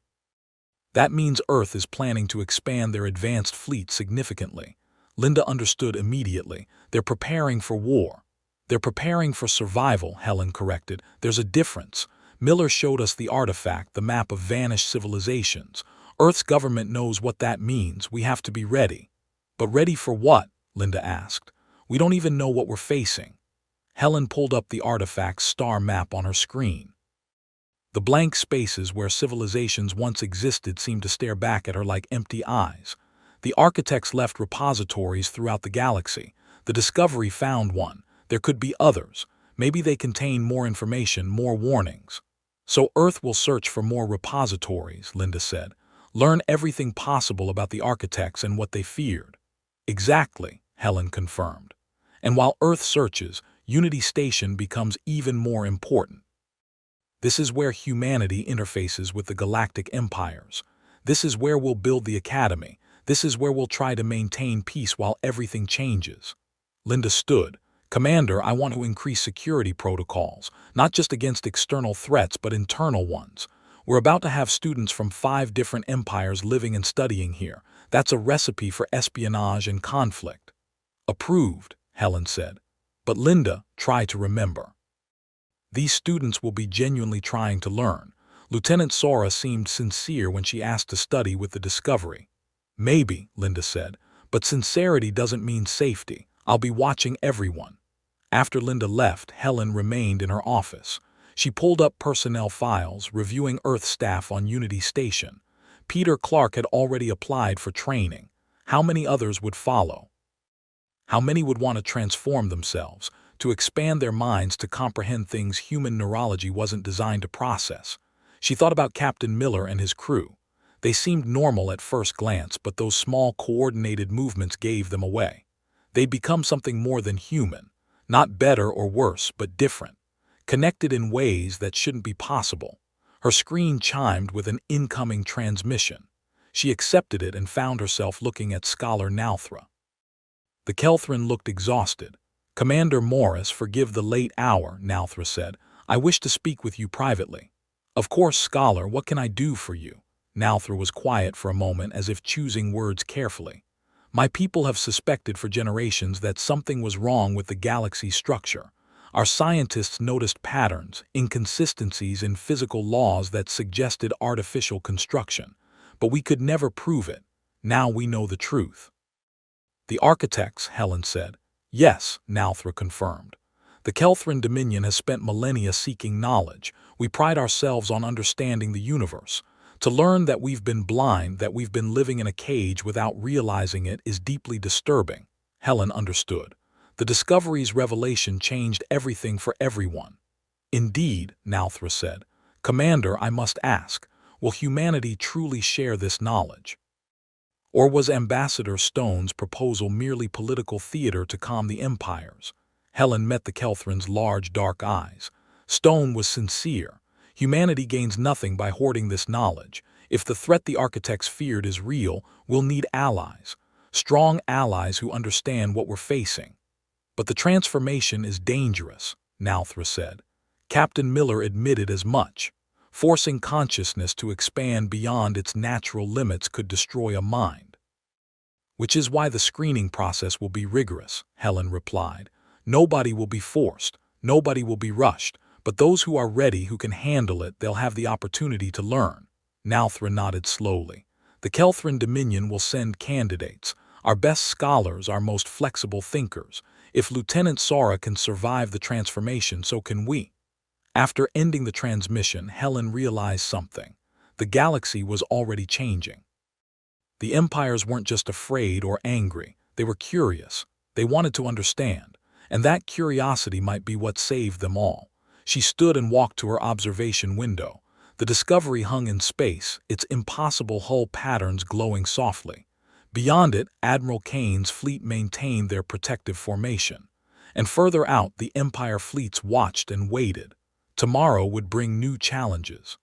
That means Earth is planning to expand their advanced fleet significantly. Linda understood immediately. They're preparing for war. They're preparing for survival, Helen corrected. There's a difference. Miller showed us the artifact, the map of vanished civilizations. Earth's government knows what that means. We have to be ready. But ready for what? Linda asked. We don't even know what we're facing. Helen pulled up the artifact's star map on her screen. The blank spaces where civilizations once existed seemed to stare back at her like empty eyes. The architects left repositories throughout the galaxy. The Discovery found one. There could be others. Maybe they contain more information, more warnings. So Earth will search for more repositories, Linda said. Learn everything possible about the architects and what they feared. Exactly, Helen confirmed. And while Earth searches, Unity Station becomes even more important. This is where humanity interfaces with the galactic empires. This is where we'll build the Academy. This is where we'll try to maintain peace while everything changes. Linda stood. Commander, I want to increase security protocols, not just against external threats, but internal ones. We're about to have students from 5 different empires living and studying here. That's a recipe for espionage and conflict. Approved, Helen said. But Linda, try to remember. These students will be genuinely trying to learn. Lieutenant Sora seemed sincere when she asked to study with the Discovery. Maybe, Linda said, but sincerity doesn't mean safety. I'll be watching everyone. After Linda left, Helen remained in her office. She pulled up personnel files, reviewing Earth staff on Unity Station. Peter Clark had already applied for training. How many others would follow? How many would want to transform themselves, to expand their minds to comprehend things human neurology wasn't designed to process? She thought about Captain Miller and his crew. They seemed normal at first glance, but those small coordinated movements gave them away. They'd become something more than human, not better or worse, but different, connected in ways that shouldn't be possible. Her screen chimed with an incoming transmission. She accepted it and found herself looking at Scholar Nauthra. The Kelthran looked exhausted. Commander Morris, forgive the late hour, Nauthra said. I wish to speak with you privately. Of course, Scholar, what can I do for you? Nauthra was quiet for a moment, as if choosing words carefully. My people have suspected for generations that something was wrong with the galaxy's structure. Our scientists noticed patterns, inconsistencies in physical laws that suggested artificial construction. But we could never prove it. Now we know the truth. The architects, Helen said. Yes, Nauthra confirmed. The Kelthran Dominion has spent millennia seeking knowledge. We pride ourselves on understanding the universe. To learn that we've been blind, that we've been living in a cage without realizing it, is deeply disturbing. Helen understood. The Discovery's revelation changed everything for everyone. Indeed, Nauthra said. Commander, I must ask, will humanity truly share this knowledge? Or was Ambassador Stone's proposal merely political theater to calm the empires? Helen met the Kelthran's large, dark eyes. Stone was sincere. Humanity gains nothing by hoarding this knowledge. If the threat the architects feared is real, we'll need allies. strong allies who understand what we're facing. But the transformation is dangerous, Nalthra said. Captain Miller admitted as much. Forcing consciousness to expand beyond its natural limits could destroy a mind. Which is why the screening process will be rigorous, Helen replied. Nobody will be forced, nobody will be rushed, but those who are ready, who can handle it, they'll have the opportunity to learn. Nalthra nodded slowly. The Kelthran Dominion will send candidates, our best scholars, our most flexible thinkers. If Lieutenant Sora can survive the transformation, so can we. After ending the transmission, Helen realized something. The galaxy was already changing. The empires weren't just afraid or angry, they were curious. They wanted to understand, and that curiosity might be what saved them all. She stood and walked to her observation window. The Discovery hung in space, its impossible hull patterns glowing softly. Beyond it, Admiral Kane's fleet maintained their protective formation. And further out, the Empire fleets watched and waited. Tomorrow would bring new challenges.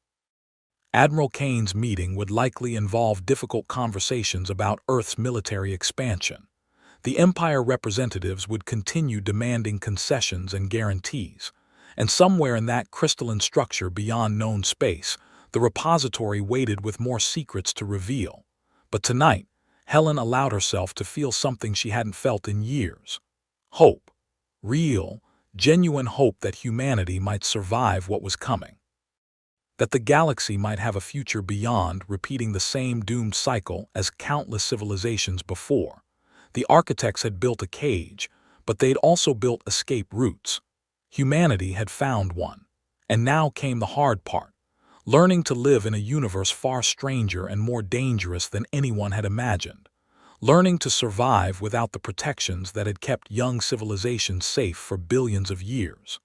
Admiral Kane's meeting would likely involve difficult conversations about Earth's military expansion. The Empire representatives would continue demanding concessions and guarantees. And somewhere in that crystalline structure beyond known space, the repository waited with more secrets to reveal. But tonight, Helen allowed herself to feel something she hadn't felt in years. Hope. Real, genuine hope that humanity might survive what was coming. That the galaxy might have a future beyond, repeating the same doomed cycle as countless civilizations before. The architects had built a cage, but they'd also built escape routes. Humanity had found one. And now came the hard part, learning to live in a universe far stranger and more dangerous than anyone had imagined. Learning to survive without the protections that had kept young civilizations safe for billions of years.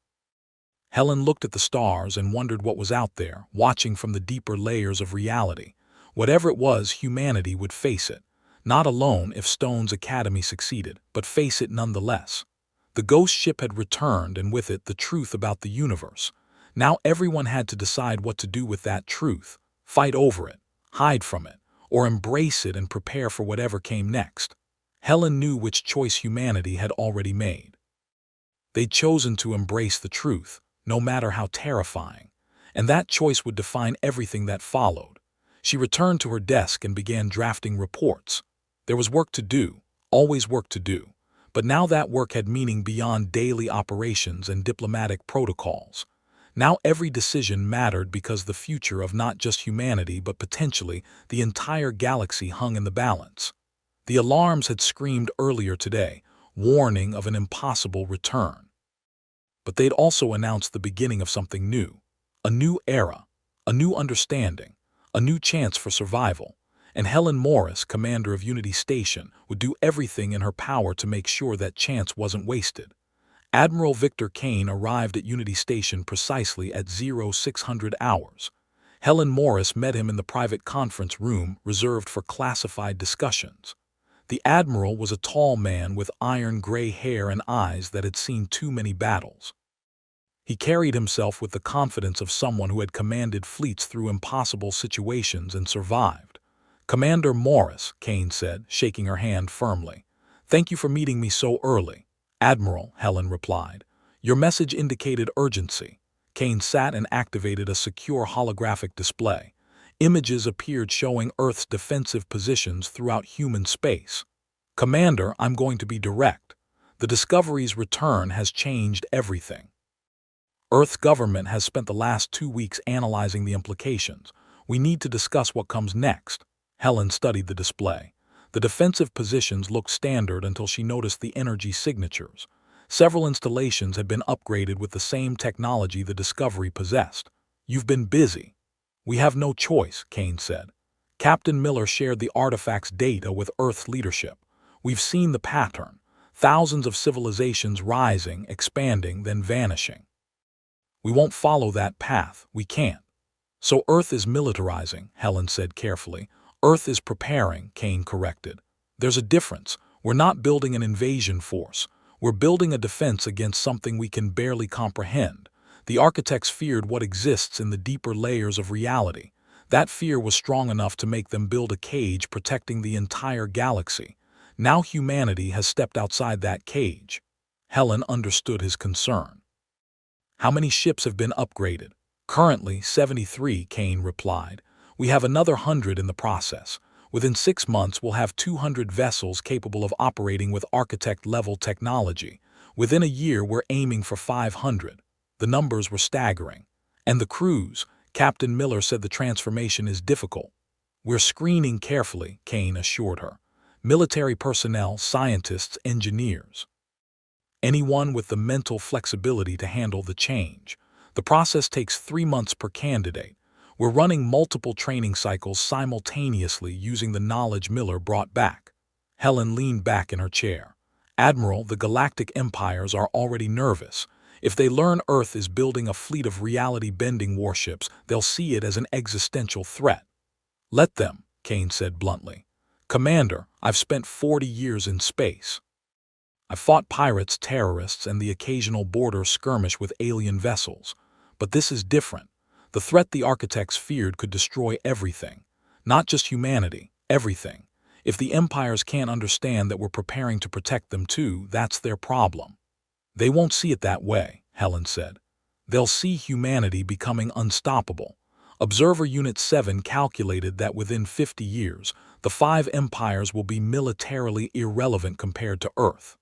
Helen looked at the stars and wondered what was out there, watching from the deeper layers of reality. Whatever it was, humanity would face it. Not alone if Stone's Academy succeeded, but face it nonetheless. The ghost ship had returned, and with it the truth about the universe. Now everyone had to decide what to do with that truth, fight over it, hide from it, or embrace it and prepare for whatever came next. Helen knew which choice humanity had already made. They'd chosen to embrace the truth, no matter how terrifying, and that choice would define everything that followed. She returned to her desk and began drafting reports. There was work to do, always work to do, but now that work had meaning beyond daily operations and diplomatic protocols. Now every decision mattered because the future of not just humanity but potentially the entire galaxy hung in the balance. The alarms had screamed earlier today, warning of an impossible return. But they'd also announced the beginning of something new. A new era, a new understanding, a new chance for survival. And Helen Morris, commander of Unity Station, would do everything in her power to make sure that chance wasn't wasted. Admiral Victor Kane arrived at Unity Station precisely at 0600 hours. Helen Morris met him in the private conference room reserved for classified discussions. The Admiral was a tall man with iron-gray hair and eyes that had seen too many battles. He carried himself with the confidence of someone who had commanded fleets through impossible situations and survived. "Commander Morris," Kane said, shaking her hand firmly. "Thank you for meeting me so early." "Admiral," Helen replied. "Your message indicated urgency." Kane sat and activated a secure holographic display. Images appeared showing Earth's defensive positions throughout human space. "Commander, I'm going to be direct. The Discovery's return has changed everything. Earth's government has spent the last 2 weeks analyzing the implications. We need to discuss what comes next." Helen studied the display. The defensive positions looked standard until she noticed the energy signatures. Several installations had been upgraded with the same technology the Discovery possessed. "You've been busy." "We have no choice," Kane said. "Captain Miller shared the artifact's data with Earth's leadership. We've seen the pattern. Thousands of civilizations rising, expanding, then vanishing. We won't follow that path. We can't." "So Earth is militarizing," Helen said carefully. "Earth is preparing," Kane corrected. "There's a difference. We're not building an invasion force. We're building a defense against something we can barely comprehend. The architects feared what exists in the deeper layers of reality. That fear was strong enough to make them build a cage protecting the entire galaxy. Now humanity has stepped outside that cage. Helen understood his concern. How many ships have been upgraded? Currently 73, Kane replied. We have another 100 in the process. Within 6 months we'll have 200 vessels capable of operating with architect-level technology. Within a year we're aiming for 500. The numbers were staggering. And the crews, Captain Miller said the transformation is difficult. We're screening carefully, Kane assured her. Military personnel, scientists, engineers. Anyone with the mental flexibility to handle the change. The process takes 3 months per candidate. We're running multiple training cycles simultaneously using the knowledge Miller brought back. Helen leaned back in her chair. Admiral, the galactic empires are already nervous. If they learn Earth is building a fleet of reality-bending warships, they'll see it as an existential threat. Let them, Kane said bluntly. Commander, I've spent 40 years in space. I've fought pirates, terrorists, and the occasional border skirmish with alien vessels. But this is different. The threat the architects feared could destroy everything. Not just humanity, everything. If the empires can't understand that we're preparing to protect them too, that's their problem. They won't see it that way, Helen said. They'll see humanity becoming unstoppable. Observer Unit 7 calculated that within 50 years, the 5 empires will be militarily irrelevant compared to Earth.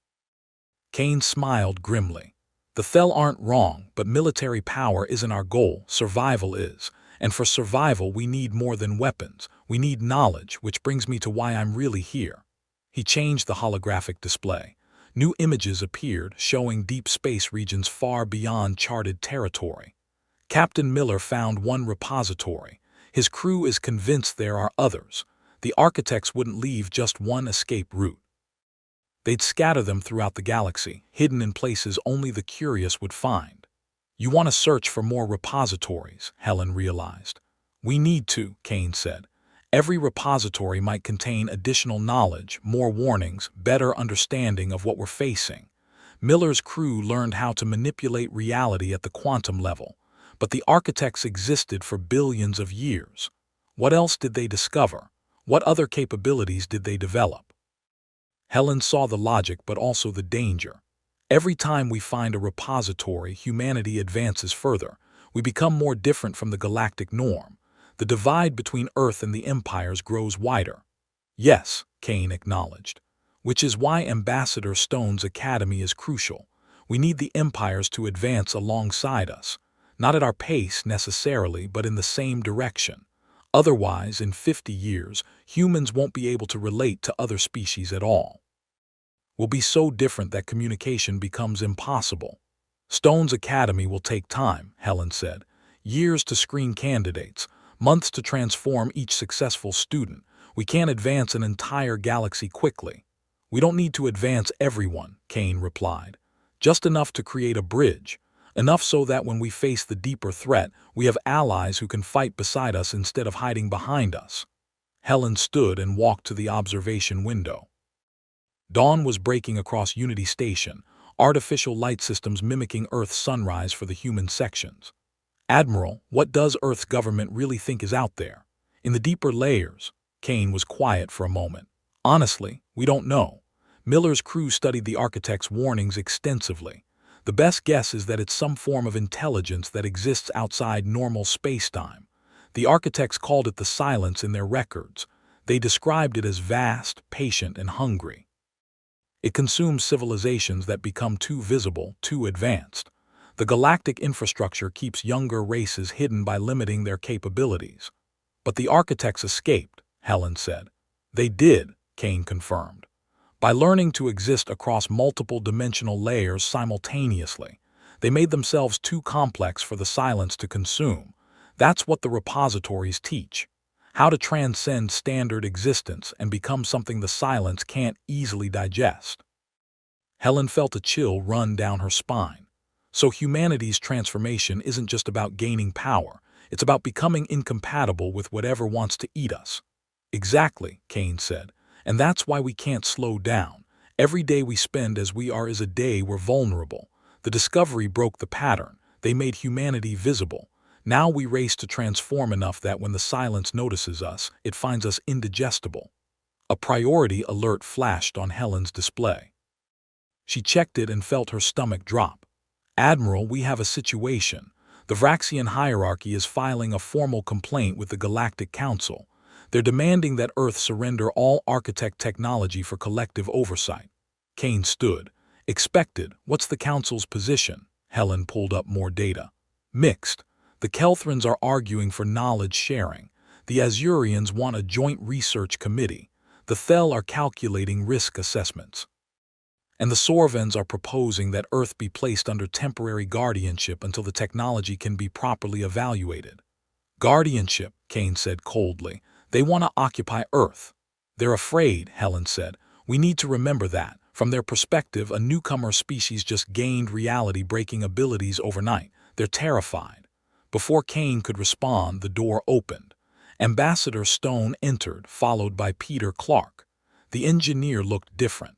Kane smiled grimly. The Thel aren't wrong, but military power isn't our goal, survival is. And for survival we need more than weapons, we need knowledge, which brings me to why I'm really here. He changed the holographic display. New images appeared, showing deep space regions far beyond charted territory. Captain Miller found one repository. His crew is convinced there are others. The architects wouldn't leave just one escape route. They'd scatter them throughout the galaxy, hidden in places only the curious would find. You want to search for more repositories, Helen realized. We need to, Kane said. Every repository might contain additional knowledge, more warnings, better understanding of what we're facing. Miller's crew learned how to manipulate reality at the quantum level, but the architects existed for billions of years. What else did they discover? What other capabilities did they develop? Helen saw the logic but also the danger. Every time we find a repository, humanity advances further. We become more different from the galactic norm. The divide between Earth and the empires grows wider. Yes, Kane acknowledged. Which is why Ambassador Stone's academy is crucial. We need the empires to advance alongside us. Not at our pace necessarily, but in the same direction. Otherwise, in 50 years, humans won't be able to relate to other species at all. We'll be so different that communication becomes impossible. Stone's academy will take time, Helen said. Years to screen candidates, months to transform each successful student. We can't advance an entire galaxy quickly. We don't need to advance everyone, Kane replied. Just enough to create a bridge. Enough so that when we face the deeper threat, we have allies who can fight beside us instead of hiding behind us. Helen stood and walked to the observation window. Dawn was breaking across Unity Station, artificial light systems mimicking Earth's sunrise for the human sections. Admiral, what does Earth's government really think is out there? In the deeper layers, Kane was quiet for a moment. Honestly, we don't know. Miller's crew studied the architect's warnings extensively. The best guess is that it's some form of intelligence that exists outside normal space-time. The architects called it the silence in their records. They described it as vast, patient, and hungry. It consumes civilizations that become too visible, too advanced. The galactic infrastructure keeps younger races hidden by limiting their capabilities. But the architects escaped, Helen said. They did, Kane confirmed. By learning to exist across multiple dimensional layers simultaneously, they made themselves too complex for the silence to consume. That's what the repositories teach. How to transcend standard existence and become something the silence can't easily digest. Helen felt a chill run down her spine. So humanity's transformation isn't just about gaining power, it's about becoming incompatible with whatever wants to eat us. Exactly, Kane said. And that's why we can't slow down. Every day we spend as we are is a day we're vulnerable. The discovery broke the pattern. They made humanity visible. Now we race to transform enough that when the silence notices us, it finds us indigestible. A priority alert flashed on Helen's display. She checked it and felt her stomach drop. "Admiral, we have a situation. The Vraxian hierarchy is filing a formal complaint with the Galactic Council. They're demanding that Earth surrender all architect technology for collective oversight." Kane stood. "Expected. What's the Council's position?" Helen pulled up more data. "Mixed. The Kelthrons are arguing for knowledge sharing. The Azurians want a joint research committee. The Thel are calculating risk assessments. And the Sorvens are proposing that Earth be placed under temporary guardianship until the technology can be properly evaluated." "Guardianship," Kane said coldly. "They want to occupy Earth." "They're afraid," Helen said. "We need to remember that. From their perspective, a newcomer species just gained reality-breaking abilities overnight. They're terrified." Before Kane could respond, the door opened. Ambassador Stone entered, followed by Peter Clark. The engineer looked different.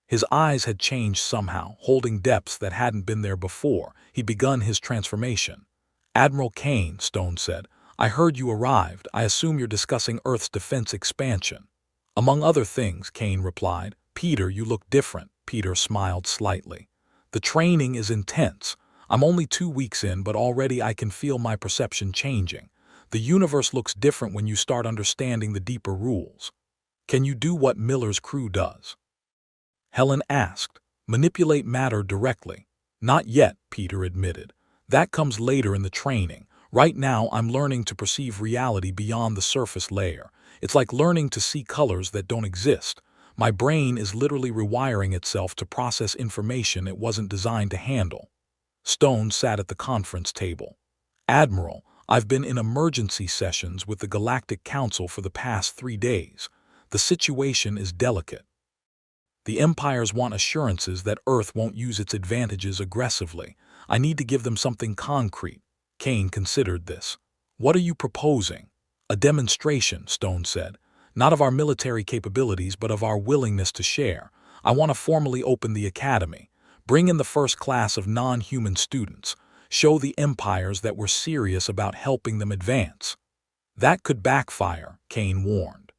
His eyes had changed somehow, holding depths that hadn't been there before. He'd begun his transformation. "Admiral Kane," Stone said, "I heard you arrived. I assume you're discussing Earth's defense expansion." "Among other things," Kane replied. "Peter, you look different." Peter smiled slightly. "The training is intense. I'm only 2 weeks in, but already I can feel my perception changing. The universe looks different when you start understanding the deeper rules." "Can you do what Miller's crew does?" Helen asked. "Manipulate matter directly?" "Not yet," Peter admitted. "That comes later in the training. Right now I'm learning to perceive reality beyond the surface layer. It's like learning to see colors that don't exist. My brain is literally rewiring itself to process information it wasn't designed to handle." Stone sat at the conference table. "Admiral, I've been in emergency sessions with the Galactic Council for the past 3 days. The situation is delicate. The empires want assurances that Earth won't use its advantages aggressively. I need to give them something concrete." Kane considered this. "What are you proposing?" "A demonstration," Stone said. "Not of our military capabilities, but of our willingness to share. I want to formally open the academy. Bring in the first class of non-human students. Show the empires that we're serious about helping them advance." "That could backfire," Kane warned.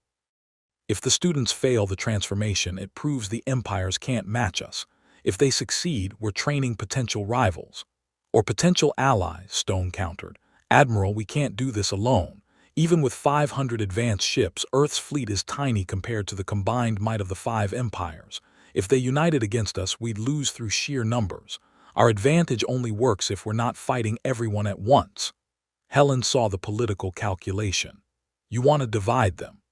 "If the students fail the transformation, it proves the empires can't match us. If they succeed, we're training potential rivals." "Or potential allies," Stone countered. "Admiral, we can't do this alone. Even with 500 advanced ships, Earth's fleet is tiny compared to the combined might of the 5 empires. If they united against us, we'd lose through sheer numbers. Our advantage only works if we're not fighting everyone at once." Helen saw the political calculation. "You want to divide them.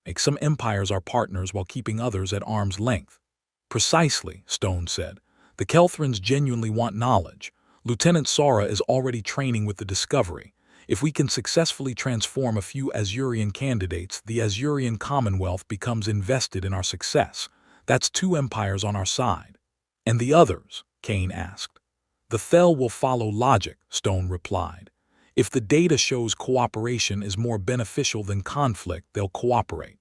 Make some empires our partners while keeping others at arm's length." "Precisely," Stone said. "The Kelthrons genuinely want knowledge. Lieutenant Sora is already training with the Discovery. If we can successfully transform a few Azurian candidates, the Azurian Commonwealth becomes invested in our success. That's 2 empires on our side." "And the others?" Kane asked. "The Thel will follow logic," Stone replied. "If the data shows cooperation is more beneficial than conflict, they'll cooperate.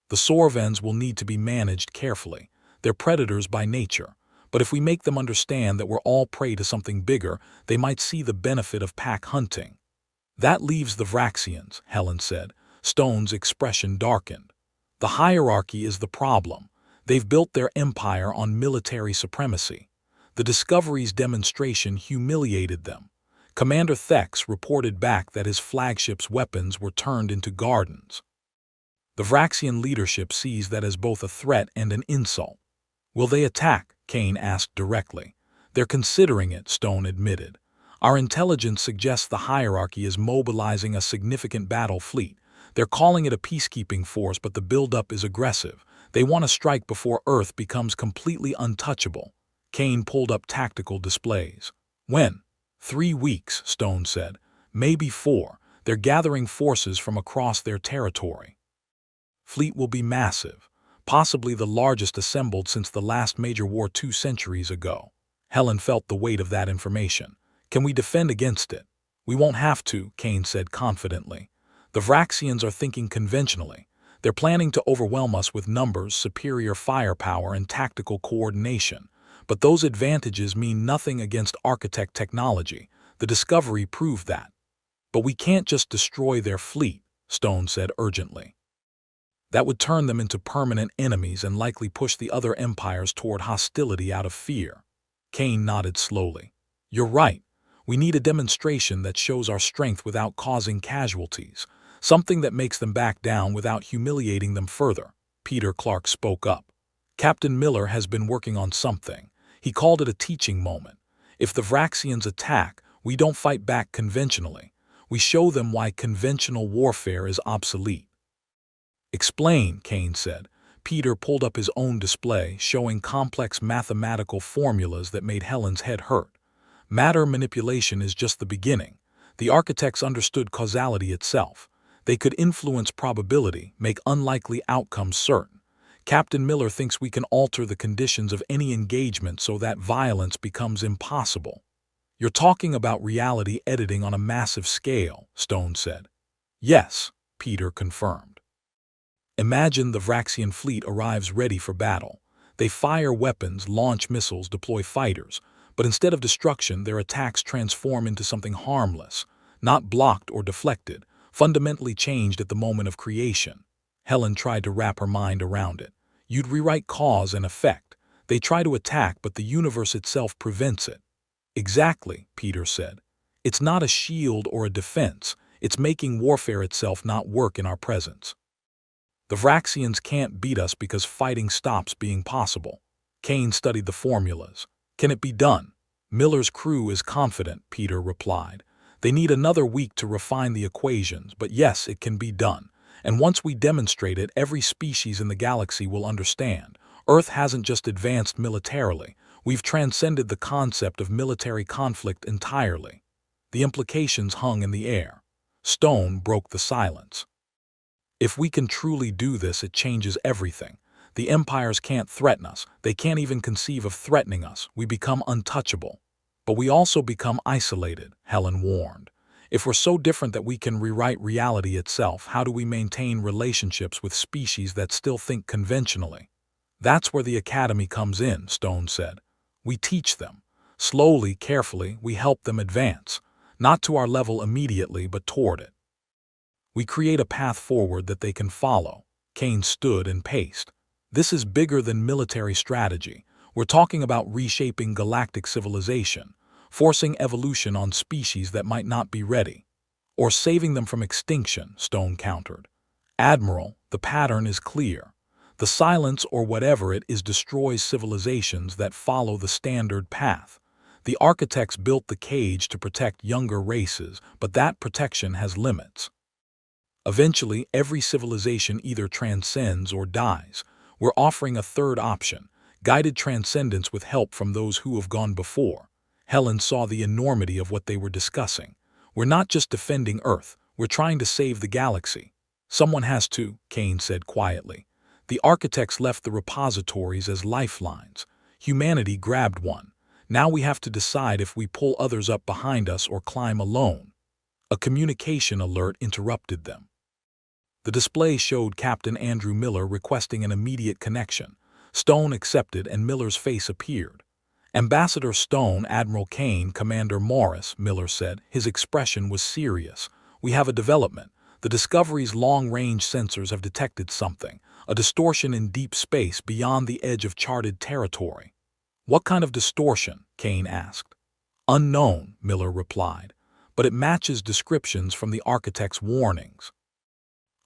The Sorvens will need to be managed carefully. They're predators by nature. But if we make them understand that we're all prey to something bigger, they might see the benefit of pack hunting." "That leaves the Vraxians," Helen said. Stone's expression darkened. "The hierarchy is the problem. They've built their empire on military supremacy. The Discovery's demonstration humiliated them. Commander Thex reported back that his flagship's weapons were turned into gardens. The Vraxian leadership sees that as both a threat and an insult." "Will they attack?" Kane asked directly. "They're considering it," Stone admitted. "Our intelligence suggests the hierarchy is mobilizing a significant battle fleet. They're calling it a peacekeeping force, but the buildup is aggressive. They want to strike before Earth becomes completely untouchable." Kane pulled up tactical displays. "When?" 3 weeks, Stone said. "Maybe 4. They're gathering forces from across their territory. Fleet will be massive, possibly the largest assembled since the last major war 2 centuries ago." Helen felt the weight of that information. "Can we defend against it?" "We won't have to," Kane said confidently. "The Vraxians are thinking conventionally. They're planning to overwhelm us with numbers, superior firepower, and tactical coordination. But those advantages mean nothing against architect technology. The Discovery proved that." "But we can't just destroy their fleet," Stone said urgently. That would turn them into permanent enemies and likely push the other empires toward hostility out of fear. Kane nodded slowly. You're right. We need a demonstration that shows our strength without causing casualties, something that makes them back down without humiliating them further. Peter Clark spoke up. Captain Miller has been working on something. He called it a teaching moment. If the Vraxians attack, we don't fight back conventionally. We show them why conventional warfare is obsolete. Explain, Kane said. Peter pulled up his own display, showing complex mathematical formulas that made Helen's head hurt. Matter manipulation is just the beginning. The architects understood causality itself. They could influence probability, make unlikely outcomes certain. Captain Miller thinks we can alter the conditions of any engagement so that violence becomes impossible. You're talking about reality editing on a massive scale, Stone said. Yes, Peter confirmed. Imagine the Vraxian fleet arrives ready for battle. They fire weapons, launch missiles, deploy fighters, but instead of destruction, their attacks transform into something harmless, not blocked or deflected, fundamentally changed at the moment of creation. Helen tried to wrap her mind around it. You'd rewrite cause and effect. They try to attack, but the universe itself prevents it. Exactly, Peter said. It's not a shield or a defense. It's making warfare itself not work in our presence. The Vraxians can't beat us because fighting stops being possible. Kane studied the formulas. Can it be done? Miller's crew is confident, Peter replied. They need another week to refine the equations, but yes, it can be done. And once we demonstrate it, every species in the galaxy will understand. Earth hasn't just advanced militarily. We've transcended the concept of military conflict entirely. The implications hung in the air. Stone broke the silence. If we can truly do this, it changes everything. The empires can't threaten us. They can't even conceive of threatening us. We become untouchable. But we also become isolated, Helen warned. If we're so different that we can rewrite reality itself, how do we maintain relationships with species that still think conventionally? That's where the Academy comes in, Stone said. We teach them. Slowly, carefully, we help them advance. Not to our level immediately, but toward it. We create a path forward that they can follow. Kane stood and paced. This is bigger than military strategy. We're talking about reshaping galactic civilization, forcing evolution on species that might not be ready, or saving them from extinction, Stone countered. Admiral, the pattern is clear. The silence or whatever it is destroys civilizations that follow the standard path. The architects built the cage to protect younger races, but that protection has limits. Eventually, every civilization either transcends or dies. We're offering a third option, guided transcendence with help from those who have gone before. Helen saw the enormity of what they were discussing. We're not just defending Earth, we're trying to save the galaxy. Someone has to, Kane said quietly. The architects left the repositories as lifelines. Humanity grabbed one. Now we have to decide if we pull others up behind us or climb alone. A communication alert interrupted them. The display showed Captain Andrew Miller requesting an immediate connection. Stone accepted and Miller's face appeared. Ambassador Stone, Admiral Kane, Commander Morris, Miller said. His expression was serious. We have a development. The Discovery's long-range sensors have detected something, a distortion in deep space beyond the edge of charted territory. What kind of distortion? Kane asked. Unknown, Miller replied, but it matches descriptions from the architect's warnings.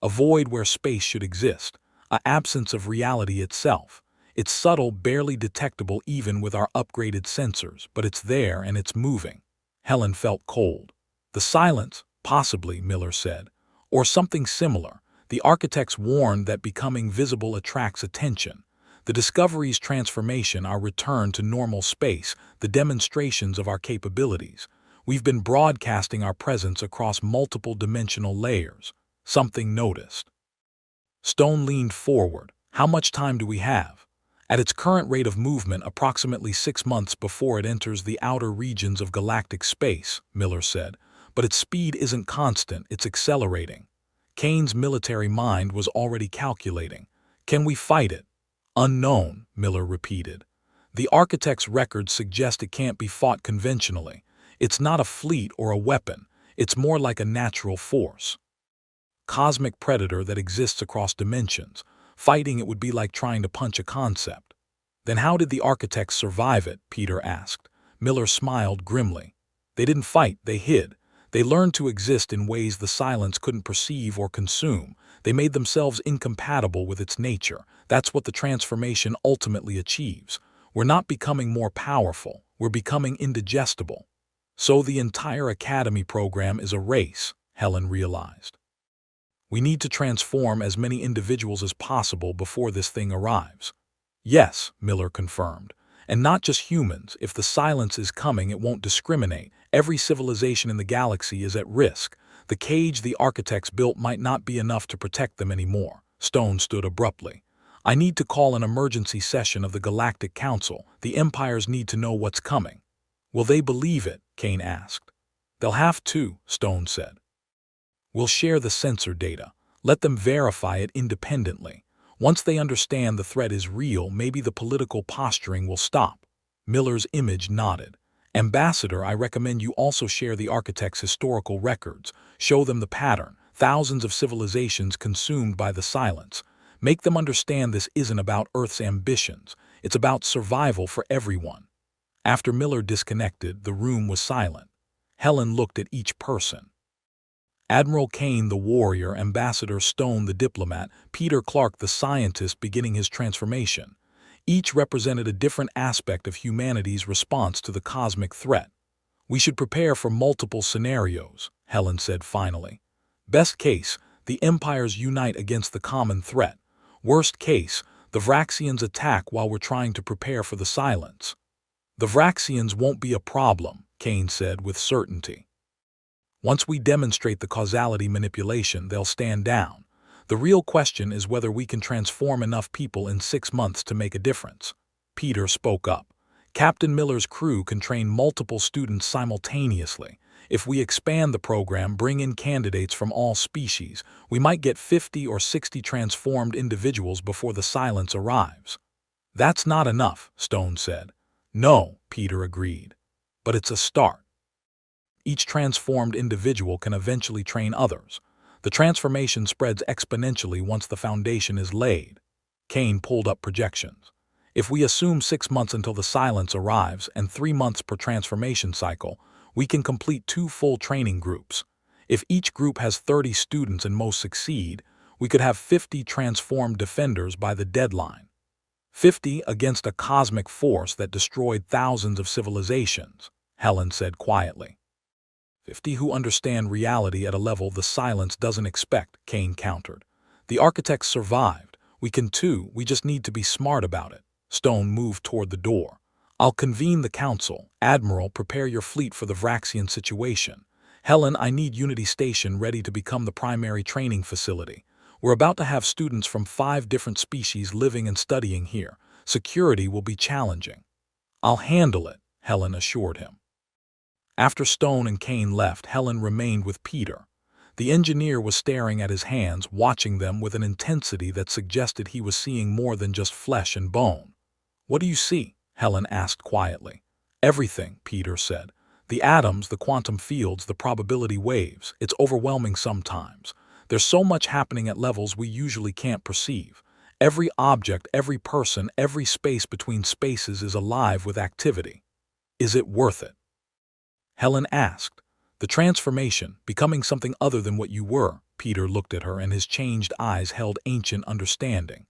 A void where space should exist, an absence of reality itself. It's subtle, barely detectable even with our upgraded sensors, but it's there and it's moving. Helen felt cold. The silence, possibly, Miller said, or something similar. The architects warned that becoming visible attracts attention. The Discovery's transformation, our return to normal space, the demonstrations of our capabilities. We've been broadcasting our presence across multiple dimensional layers. Something noticed. Stone leaned forward. How much time do we have? At its current rate of movement, approximately 6 months before it enters the outer regions of galactic space, Miller said. But its speed isn't constant, it's accelerating. Kane's military mind was already calculating. Can we fight it? Unknown, Miller repeated. The architect's records suggest it can't be fought conventionally. It's not a fleet or a weapon. It's more like a natural force. cosmic predator that exists across dimensions. Fighting it would be like trying to punch a concept. Then how did the architects survive it? Peter asked. Miller smiled grimly. They didn't fight, they hid. They learned to exist in ways the silence couldn't perceive or consume. They made themselves incompatible with its nature. That's what the transformation ultimately achieves. We're not becoming more powerful, we're becoming indigestible. So the entire academy program is a race, Helen realized. We need to transform as many individuals as possible before this thing arrives. Yes, Miller confirmed. And not just humans. If the silence is coming, it won't discriminate. Every civilization in the galaxy is at risk. The cage the architects built might not be enough to protect them anymore. Stone stood abruptly. I need to call an emergency session of the Galactic Council. The empires need to know what's coming. Will they believe it? Kane asked. They'll have to, Stone said. We'll share the sensor data. Let them verify it independently. Once they understand the threat is real, maybe the political posturing will stop. Miller's image nodded. Ambassador, I recommend you also share the architect's historical records. Show them the pattern. Thousands of civilizations consumed by the silence. Make them understand this isn't about Earth's ambitions. It's about survival for everyone. After Miller disconnected, the room was silent. Helen looked at each person. Admiral Kane the warrior, Ambassador Stone the diplomat, Peter Clark the scientist beginning his transformation. Each represented a different aspect of humanity's response to the cosmic threat. We should prepare for multiple scenarios, Helen said finally. Best case, the empires unite against the common threat. Worst case, the Vraxians attack while we're trying to prepare for the silence. The Vraxians won't be a problem, Kane said with certainty. Once we demonstrate the causality manipulation, they'll stand down. The real question is whether we can transform enough people in 6 months to make a difference. Peter spoke up. Captain Miller's crew can train multiple students simultaneously. If we expand the program, bring in candidates from all species, we might get 50 or 60 transformed individuals before the silence arrives. That's not enough, Stone said. No, Peter agreed. But it's a start. Each transformed individual can eventually train others. The transformation spreads exponentially once the foundation is laid. Kane pulled up projections. If we assume 6 months until the silence arrives and 3 months per transformation cycle, we can complete 2 full training groups. If each group has 30 students and most succeed, we could have 50 transformed defenders by the deadline. 50 against a cosmic force that destroyed thousands of civilizations, Helen said quietly. 50 who understand reality at a level the silence doesn't expect, Kane countered. The architects survived. We can too, we just need to be smart about it. Stone moved toward the door. I'll convene the council. Admiral, prepare your fleet for the Vraxian situation. Helen, I need Unity Station ready to become the primary training facility. We're about to have students from 5 different species living and studying here. Security will be challenging. I'll handle it, Helen assured him. After Stone and Kane left, Helen remained with Peter. The engineer was staring at his hands, watching them with an intensity that suggested he was seeing more than just flesh and bone. What do you see? Helen asked quietly. Everything, Peter said. The atoms, the quantum fields, the probability waves. It's overwhelming sometimes. There's so much happening at levels we usually can't perceive. Every object, every person, every space between spaces is alive with activity. Is it worth it? Helen asked. The transformation, becoming something other than what you were. Peter looked at her and his changed eyes held ancient understanding.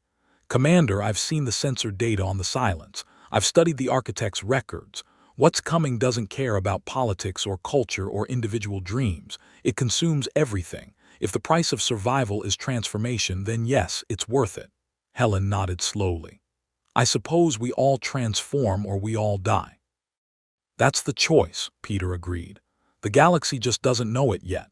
Commander, I've seen the sensor data on the silence. I've studied the architect's records. What's coming doesn't care about politics or culture or individual dreams. It consumes everything. If the price of survival is transformation, then yes, it's worth it. Helen nodded slowly. I suppose we all transform or we all die. That's the choice, Peter agreed. The galaxy just doesn't know it yet.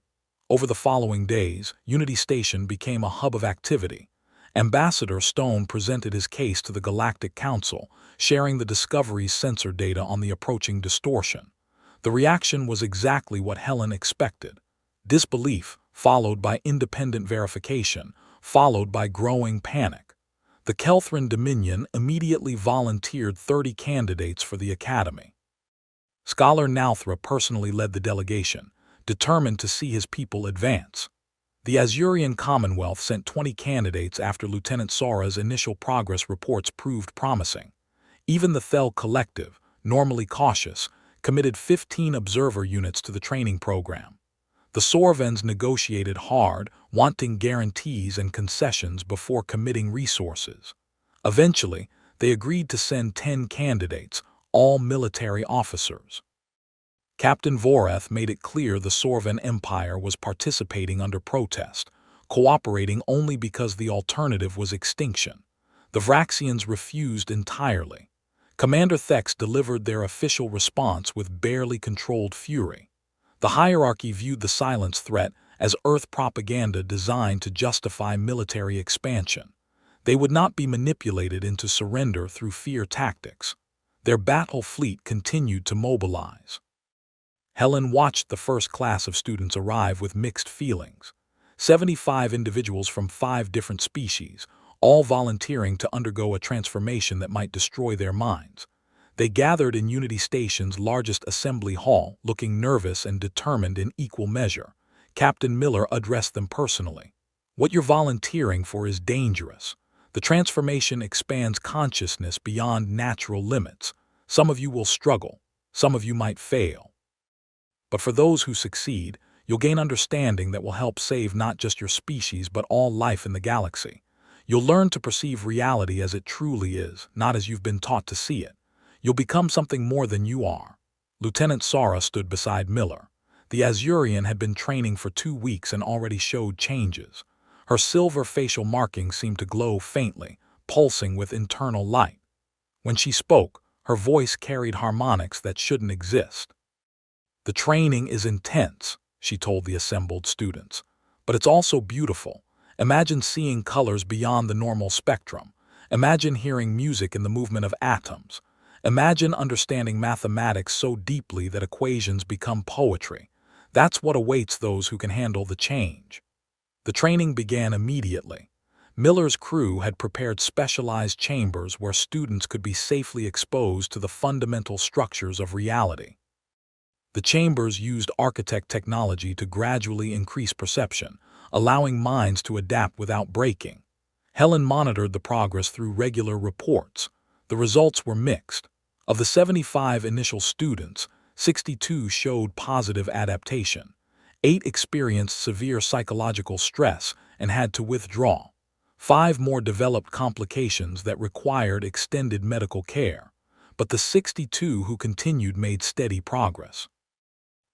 Over the following days, Unity Station became a hub of activity. Ambassador Stone presented his case to the Galactic Council, sharing the Discovery's sensor data on the approaching distortion. The reaction was exactly what Helen expected. Disbelief, followed by independent verification, followed by growing panic. The Kelthran Dominion immediately volunteered 30 candidates for the Academy. Scholar Nauthra personally led the delegation, determined to see his people advance. The Azurian Commonwealth sent 20 candidates after Lieutenant Sora's initial progress reports proved promising. Even the Thel Collective, normally cautious, committed 15 observer units to the training program. The Sorvens negotiated hard, wanting guarantees and concessions before committing resources. Eventually, they agreed to send 10 candidates, all military officers. Captain Voreth made it clear the Sorven Empire was participating under protest, cooperating only because the alternative was extinction. The Vraxians refused entirely. Commander Thex delivered their official response with barely controlled fury. The hierarchy viewed the silence threat as Earth propaganda designed to justify military expansion. They would not be manipulated into surrender through fear tactics. Their battle fleet continued to mobilize. Helen watched the first class of students arrive with mixed feelings. 75 individuals from 5 different species, all volunteering to undergo a transformation that might destroy their minds. They gathered in Unity Station's largest assembly hall, looking nervous and determined in equal measure. Captain Miller addressed them personally. "What you're volunteering for is dangerous. The transformation expands consciousness beyond natural limits. Some of you will struggle. Some of you might fail. But for those who succeed, you'll gain understanding that will help save not just your species but all life in the galaxy. You'll learn to perceive reality as it truly is, not as you've been taught to see it. You'll become something more than you are." Lieutenant Sara stood beside Miller. The Azurian had been training for 2 weeks and already showed changes. Her silver facial markings seemed to glow faintly, pulsing with internal light. When she spoke, her voice carried harmonics that shouldn't exist. "The training is intense," she told the assembled students, "but it's also beautiful. Imagine seeing colors beyond the normal spectrum. Imagine hearing music in the movement of atoms. Imagine understanding mathematics so deeply that equations become poetry. That's what awaits those who can handle the change." The training began immediately. Miller's crew had prepared specialized chambers where students could be safely exposed to the fundamental structures of reality. The chambers used architect technology to gradually increase perception, allowing minds to adapt without breaking. Helen monitored the progress through regular reports. The results were mixed. Of the 75 initial students, 62 showed positive adaptation. 8 experienced severe psychological stress and had to withdraw. 5 more developed complications that required extended medical care. But the 62 who continued made steady progress.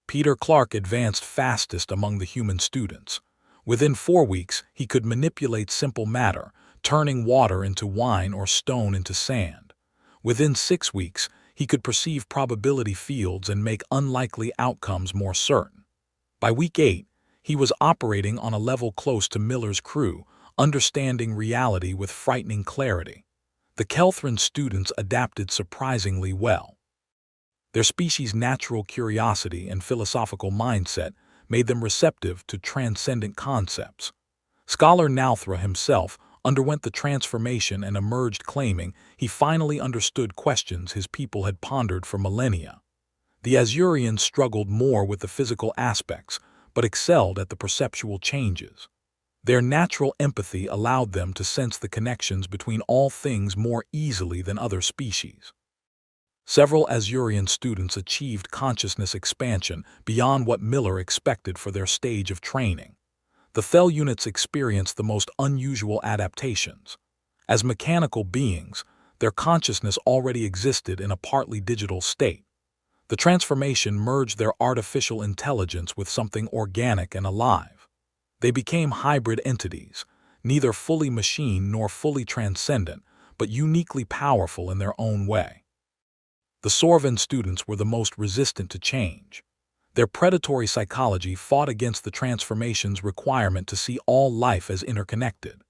Peter Clark advanced fastest among the human students. Within 4 weeks, he could manipulate simple matter, turning water into wine or stone into sand. Within 6 weeks, he could perceive probability fields and make unlikely outcomes more certain. By week 8, he was operating on a level close to Miller's crew, understanding reality with frightening clarity. The Kelthran students adapted surprisingly well. Their species' natural curiosity and philosophical mindset made them receptive to transcendent concepts. Scholar Nauthra himself underwent the transformation and emerged claiming he finally understood questions his people had pondered for millennia. The Azurians struggled more with the physical aspects, but excelled at the perceptual changes. Their natural empathy allowed them to sense the connections between all things more easily than other species. Several Azurian students achieved consciousness expansion beyond what Miller expected for their stage of training. The Thel units experienced the most unusual adaptations. As mechanical beings, their consciousness already existed in a partly digital state. The transformation merged their artificial intelligence with something organic and alive. They became hybrid entities, neither fully machine nor fully transcendent, but uniquely powerful in their own way. The Sorven students were the most resistant to change. Their predatory psychology fought against the transformation's requirement to see all life as interconnected.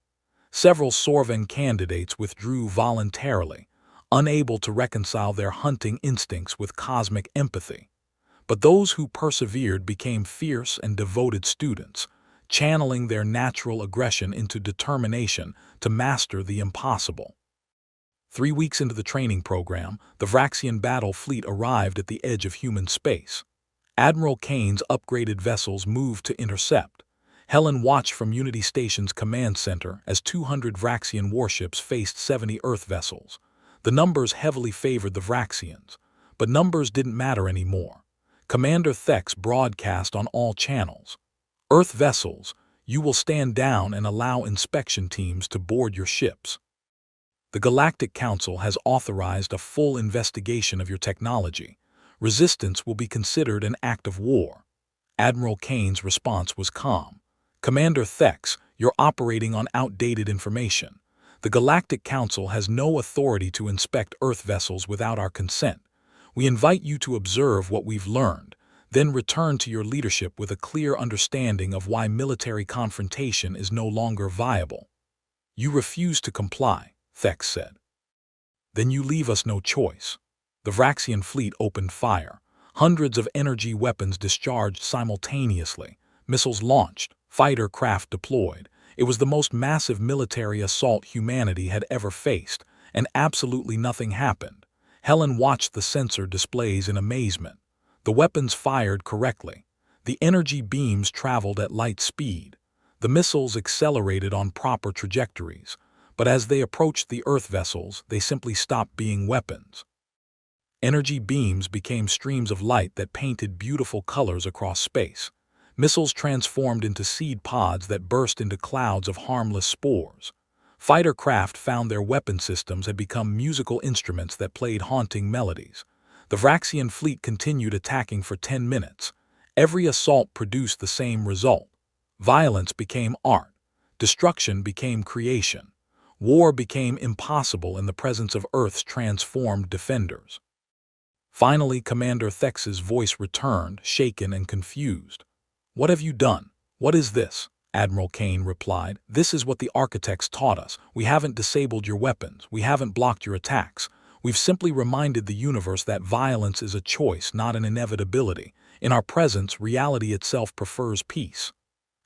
Several Sorven candidates withdrew voluntarily, unable to reconcile their hunting instincts with cosmic empathy. But those who persevered became fierce and devoted students, channeling their natural aggression into determination to master the impossible. 3 weeks into the training program, the Vraxian battle fleet arrived at the edge of human space. Admiral Kane's upgraded vessels moved to intercept. Helen watched from Unity Station's command center as 200 Vraxian warships faced 70 Earth vessels. The numbers heavily favored the Vraxians, but numbers didn't matter anymore. Commander Thex broadcast on all channels. Earth vessels, you will stand down and allow inspection teams to board your ships. The Galactic Council has authorized a full investigation of your technology. Resistance will be considered an act of war. Admiral Kane's response was calm. Commander Thex, you're operating on outdated information. The Galactic Council has no authority to inspect Earth vessels without our consent. We invite you to observe what we've learned, then return to your leadership with a clear understanding of why military confrontation is no longer viable. You refuse to comply, Thex said. Then you leave us no choice. The Vraxian fleet opened fire. Hundreds of energy weapons discharged simultaneously, missiles launched, fighter craft deployed. It was the most massive military assault humanity had ever faced, and absolutely nothing happened. Helen watched the sensor displays in amazement. The weapons fired correctly. The energy beams traveled at light speed. The missiles accelerated on proper trajectories, but as they approached the Earth vessels, they simply stopped being weapons. Energy beams became streams of light that painted beautiful colors across space. Missiles transformed into seed pods that burst into clouds of harmless spores. Fighter craft found their weapon systems had become musical instruments that played haunting melodies. The Vraxian fleet continued attacking for 10 minutes. Every assault produced the same result. Violence became art. Destruction became creation. War became impossible in the presence of Earth's transformed defenders. Finally, Commander Thex's voice returned, shaken and confused. "What have you done? What is this?" Admiral Kane replied. "This is what the architects taught us. We haven't disabled your weapons. We haven't blocked your attacks. We've simply reminded the universe that violence is a choice, not an inevitability. In our presence, reality itself prefers peace."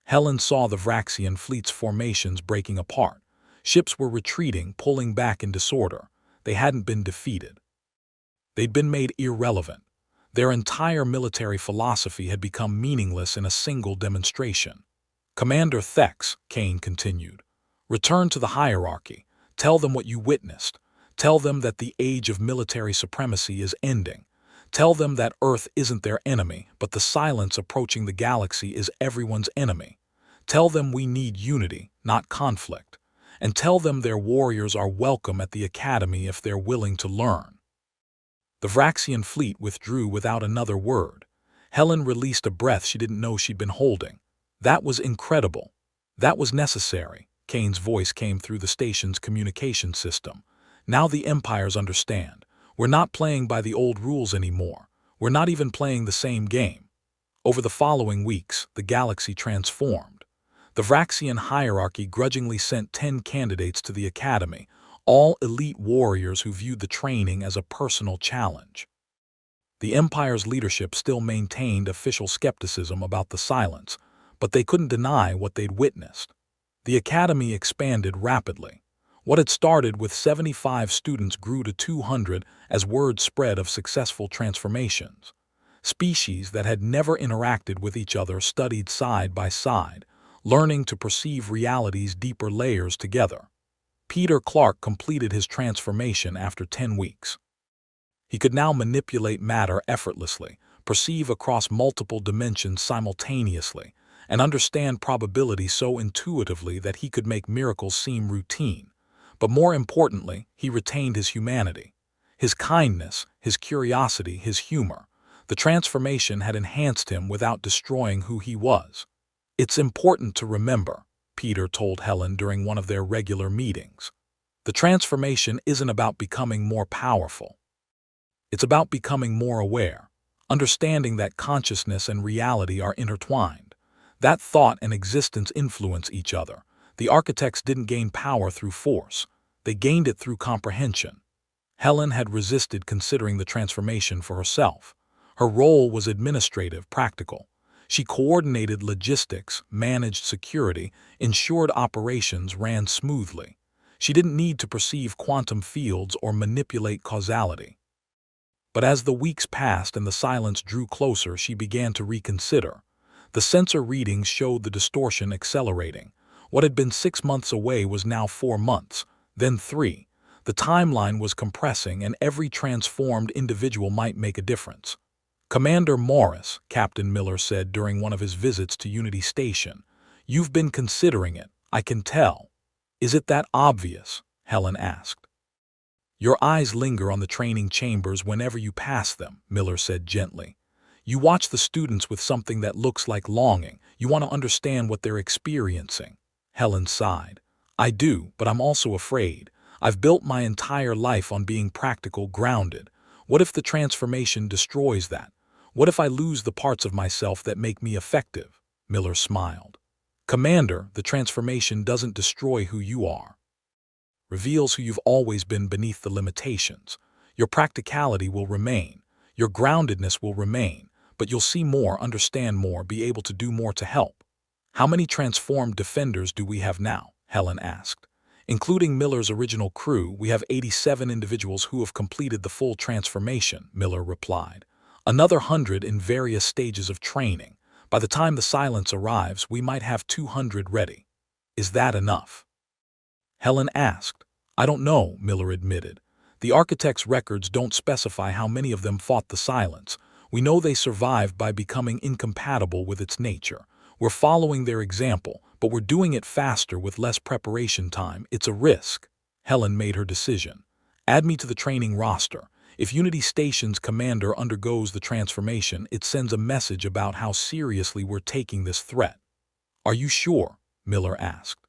Helen saw the Vraxian fleet's formations breaking apart. Ships were retreating, pulling back in disorder. They hadn't been defeated. They'd been made irrelevant. Their entire military philosophy had become meaningless in a single demonstration. "Commander Thex," Kane continued, "return to the hierarchy. Tell them what you witnessed. Tell them that the age of military supremacy is ending. Tell them that Earth isn't their enemy, but the silence approaching the galaxy is everyone's enemy. Tell them we need unity, not conflict. And tell them their warriors are welcome at the academy if they're willing to learn." The Vraxian fleet withdrew without another word. Helen released a breath she didn't know she'd been holding. That was incredible. That was necessary. Kane's voice came through the station's communication system. "Now the Empires understand. We're not playing by the old rules anymore. We're not even playing the same game." Over the following weeks, the galaxy transformed. The Vraxian hierarchy grudgingly sent 10 candidates to the academy, all elite warriors who viewed the training as a personal challenge. The Empire's leadership still maintained official skepticism about the silence, but they couldn't deny what they'd witnessed. The academy expanded rapidly. What had started with 75 students grew to 200 as word spread of successful transformations. Species that had never interacted with each other studied side by side, learning to perceive reality's deeper layers together. Peter Clark completed his transformation after 10 weeks. He could now manipulate matter effortlessly, perceive across multiple dimensions simultaneously, and understand probability so intuitively that he could make miracles seem routine. But more importantly, he retained his humanity. His kindness, his curiosity, his humor. The transformation had enhanced him without destroying who he was. "It's important to remember," Peter told Helen during one of their regular meetings. "The transformation isn't about becoming more powerful. It's about becoming more aware, understanding that consciousness and reality are intertwined. That thought and existence influence each other. The architects didn't gain power through force. They gained it through comprehension." Helen had resisted considering the transformation for herself. Her role was administrative, practical. She coordinated logistics, managed security, ensured operations ran smoothly. She didn't need to perceive quantum fields or manipulate causality. But as the weeks passed and the silence drew closer, she began to reconsider. The sensor readings showed the distortion accelerating. What had been 6 months away was now 4 months, then 3. The timeline was compressing, and every transformed individual might make a difference. "Commander Morris," Captain Miller said during one of his visits to Unity Station, "you've been considering it, I can tell." "Is it that obvious?" Helen asked. "Your eyes linger on the training chambers whenever you pass them," Miller said gently. "You watch the students with something that looks like longing. You want to understand what they're experiencing." Helen sighed. "I do, but I'm also afraid. I've built my entire life on being practical, grounded. What if the transformation destroys that? What if I lose the parts of myself that make me effective?" Miller smiled. "Commander, the transformation doesn't destroy who you are. Reveals who you've always been beneath the limitations. Your practicality will remain. Your groundedness will remain. But you'll see more, understand more, be able to do more to help." "How many transformed defenders do we have now?" Helen asked. "Including Miller's original crew, we have 87 individuals who have completed the full transformation," Miller replied. "Another 100 in various stages of training. By the time the silence arrives, we might have 200 ready." "Is that enough?" Helen asked. "I don't know," Miller admitted. "The architect's records don't specify how many of them fought the silence. We know they survived by becoming incompatible with its nature. We're following their example, but we're doing it faster with less preparation time. It's a risk." Helen made her decision. "Add me to the training roster. If Unity Station's commander undergoes the transformation, it sends a message about how seriously we're taking this threat." "Are you sure?" Miller asked.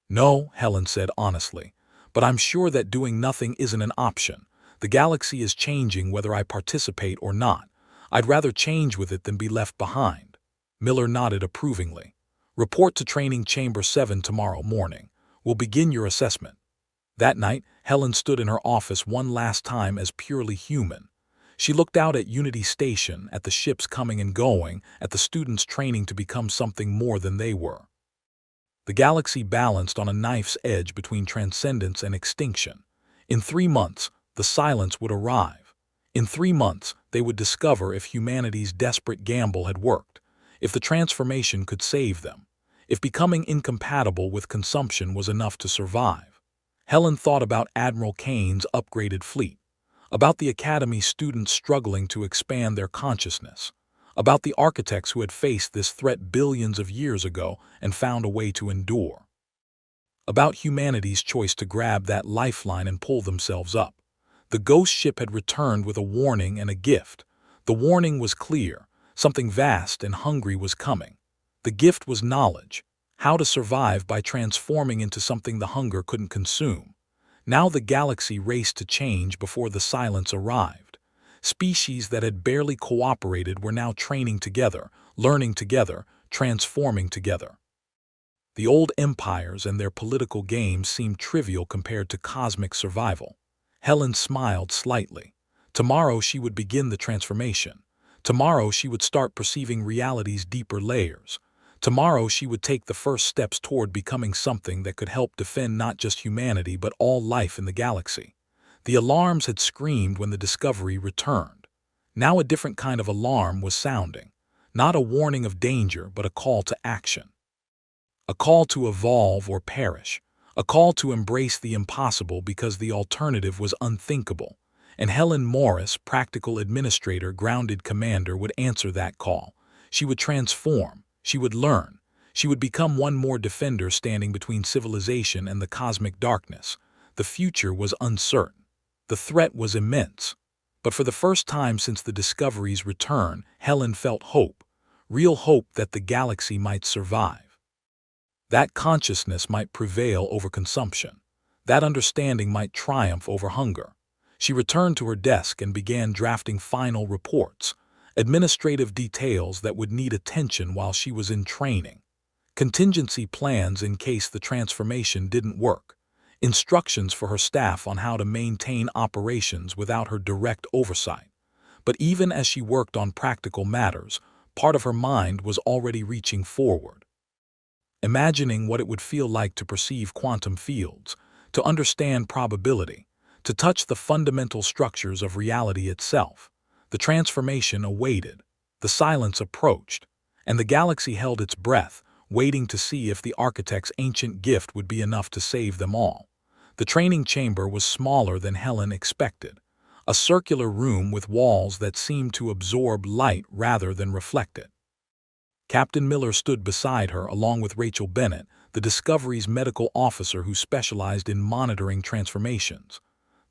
"No," Helen said honestly, "but I'm sure that doing nothing isn't an option. The galaxy is changing whether I participate or not. I'd rather change with it than be left behind." Miller nodded approvingly. "Report to Training Chamber 7 tomorrow morning. We'll begin your assessment." That night, Helen stood in her office one last time as purely human. She looked out at Unity Station, at the ships coming and going, at the students training to become something more than they were. The galaxy balanced on a knife's edge between transcendence and extinction. In 3 months, the silence would arrive. In 3 months, they would discover if humanity's desperate gamble had worked, if the transformation could save them, if becoming incompatible with consumption was enough to survive. Helen thought about Admiral Kane's upgraded fleet, about the Academy students struggling to expand their consciousness, about the architects who had faced this threat billions of years ago and found a way to endure, about humanity's choice to grab that lifeline and pull themselves up. The ghost ship had returned with a warning and a gift. The warning was clear: something vast and hungry was coming. The gift was knowledge, how to survive by transforming into something the hunger couldn't consume. Now the galaxy raced to change before the silence arrived. Species that had barely cooperated were now training together, learning together, transforming together. The old empires and their political games seemed trivial compared to cosmic survival. Helen smiled slightly. Tomorrow she would begin the transformation. Tomorrow she would start perceiving reality's deeper layers. Tomorrow she would take the first steps toward becoming something that could help defend not just humanity but all life in the galaxy. The alarms had screamed when the discovery returned. Now a different kind of alarm was sounding. Not a warning of danger, but a call to action. A call to evolve or perish. A call to embrace the impossible because the alternative was unthinkable. And Helen Morris, practical administrator, grounded commander, would answer that call. She would transform. She would learn. She would become one more defender standing between civilization and the cosmic darkness. The future was uncertain. The threat was immense. But for the first time since the Discovery's return, Helen felt hope. Real hope that the galaxy might survive. That consciousness might prevail over consumption. That understanding might triumph over hunger. She returned to her desk and began drafting final reports, administrative details that would need attention while she was in training, contingency plans in case the transformation didn't work, instructions for her staff on how to maintain operations without her direct oversight. But even as she worked on practical matters, part of her mind was already reaching forward, imagining what it would feel like to perceive quantum fields, to understand probability, to touch the fundamental structures of reality itself. The transformation awaited. The silence approached. and the galaxy held its breath, waiting to see if the architect's ancient gift would be enough to save them all. The training chamber was smaller than Helen expected, a circular room with walls that seemed to absorb light rather than reflect it. Captain Miller stood beside her along with Rachel Bennett, the Discovery's medical officer who specialized in monitoring transformations.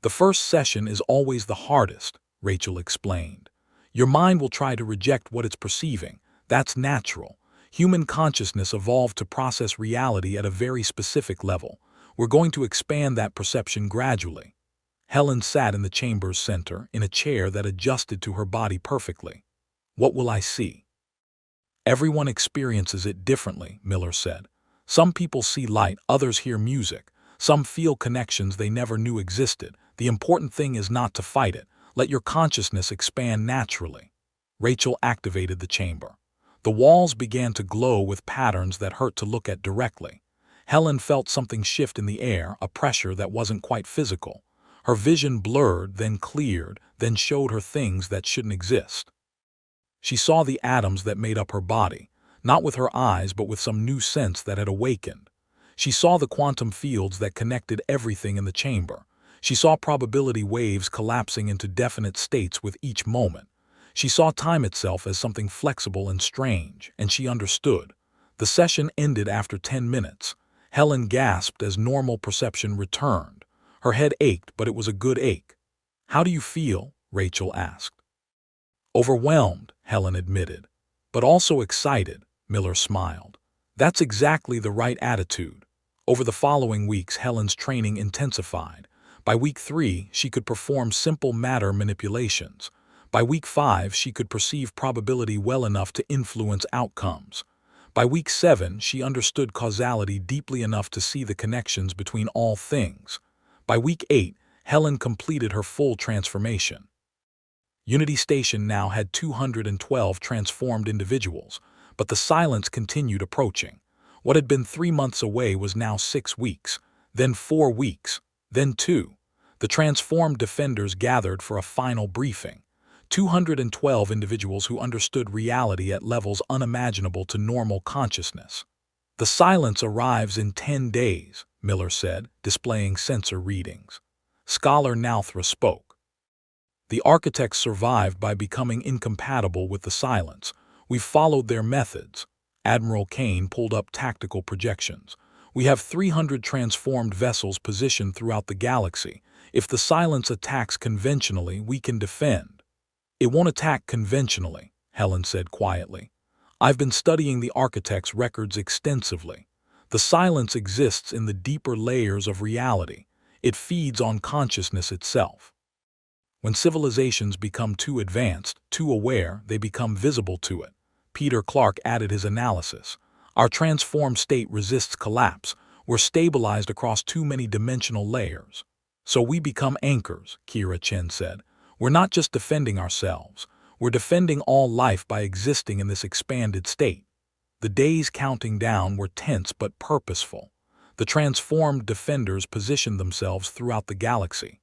"The first session is always the hardest," Rachel explained. "Your mind will try to reject what it's perceiving. That's natural. Human consciousness evolved to process reality at a very specific level. We're going to expand that perception gradually." Helen sat in the chamber's center, in a chair that adjusted to her body perfectly. "What will I see?" "Everyone experiences it differently," Miller said. "Some people see light, others hear music. Some feel connections they never knew existed. The important thing is not to fight it. Let your consciousness expand naturally." Rachel activated the chamber. The walls began to glow with patterns that hurt to look at directly. Helen felt something shift in the air, a pressure that wasn't quite physical. Her vision blurred, then cleared, then showed her things that shouldn't exist. She saw the atoms that made up her body, not with her eyes but with some new sense that had awakened. She saw the quantum fields that connected everything in the chamber. She saw probability waves collapsing into definite states with each moment. She saw time itself as something flexible and strange, and she understood. The session ended after 10 minutes. Helen gasped as normal perception returned. Her head ached, but it was a good ache. "How do you feel?" Rachel asked. "Overwhelmed," Helen admitted. "But also excited," Miller smiled. "That's exactly the right attitude." Over the following weeks, Helen's training intensified. By week 3, she could perform simple matter manipulations. By week 5, she could perceive probability well enough to influence outcomes. By week 7, she understood causality deeply enough to see the connections between all things. By week 8, Helen completed her full transformation. Unity Station now had 212 transformed individuals, but the silence continued approaching. What had been 3 months away was now 6 weeks, then 4 weeks, then 2. The transformed defenders gathered for a final briefing. 212 individuals who understood reality at levels unimaginable to normal consciousness. "The silence arrives in 10 days, Miller said, displaying sensor readings. Scholar Nauthra spoke. "The architects survived by becoming incompatible with the silence. We've followed their methods." Admiral Kane pulled up tactical projections. "We have 300 transformed vessels positioned throughout the galaxy. If the silence attacks conventionally, we can defend." "It won't attack conventionally," Helen said quietly. "I've been studying the architects' records extensively. The silence exists in the deeper layers of reality. It feeds on consciousness itself. When civilizations become too advanced, too aware, they become visible to it." Peter Clark added his analysis. "Our transformed state resists collapse. We're stabilized across too many dimensional layers. So we become anchors," Kira Chen said. "We're not just defending ourselves. We're defending all life by existing in this expanded state." The days counting down were tense but purposeful. The transformed defenders positioned themselves throughout the galaxy.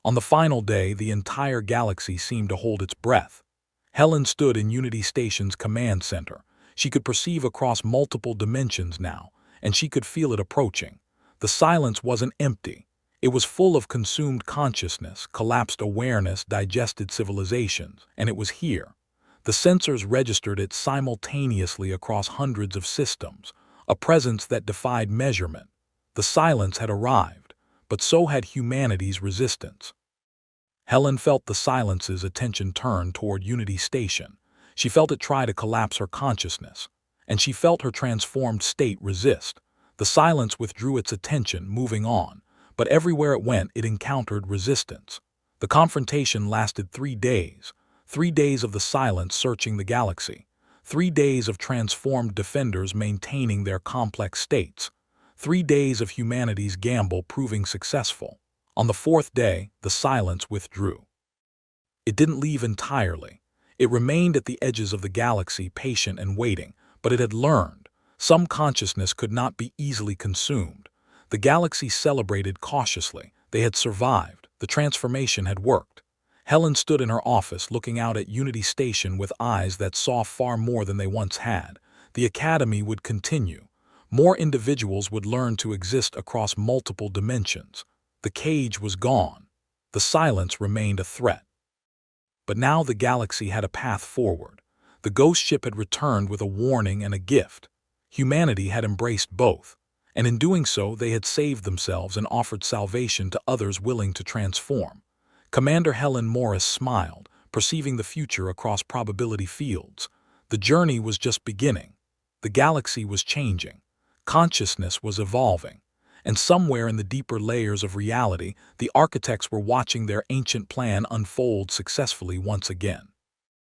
On the final day, the entire galaxy seemed to hold its breath. Helen stood in Unity Station's command center. She could perceive across multiple dimensions now, and she could feel it approaching. The silence wasn't empty. It was full of consumed consciousness, collapsed awareness, digested civilizations, and it was here. The sensors registered it simultaneously across hundreds of systems, a presence that defied measurement. The silence had arrived, but so had humanity's resistance. Helen felt the silence's attention turn toward Unity Station. She felt it try to collapse her consciousness, and she felt her transformed state resist. The silence withdrew its attention, moving on, but everywhere it went, it encountered resistance. The confrontation lasted 3 days. 3 days of the silence searching the galaxy. 3 days of transformed defenders maintaining their complex states. 3 days of humanity's gamble proving successful. On the 4th day, the silence withdrew. It didn't leave entirely. It remained at the edges of the galaxy, patient and waiting, but it had learned. Some consciousness could not be easily consumed. The galaxy celebrated cautiously. They had survived. The transformation had worked. Helen stood in her office looking out at Unity Station with eyes that saw far more than they once had. The academy would continue. More individuals would learn to exist across multiple dimensions. The cage was gone. The silence remained a threat. But now the galaxy had a path forward. The ghost ship had returned with a warning and a gift. Humanity had embraced both, and in doing so they had saved themselves and offered salvation to others willing to transform. Commander Helen Morris smiled, perceiving the future across probability fields. The journey was just beginning. The galaxy was changing. Consciousness was evolving. And somewhere in the deeper layers of reality, the architects were watching their ancient plan unfold successfully once again.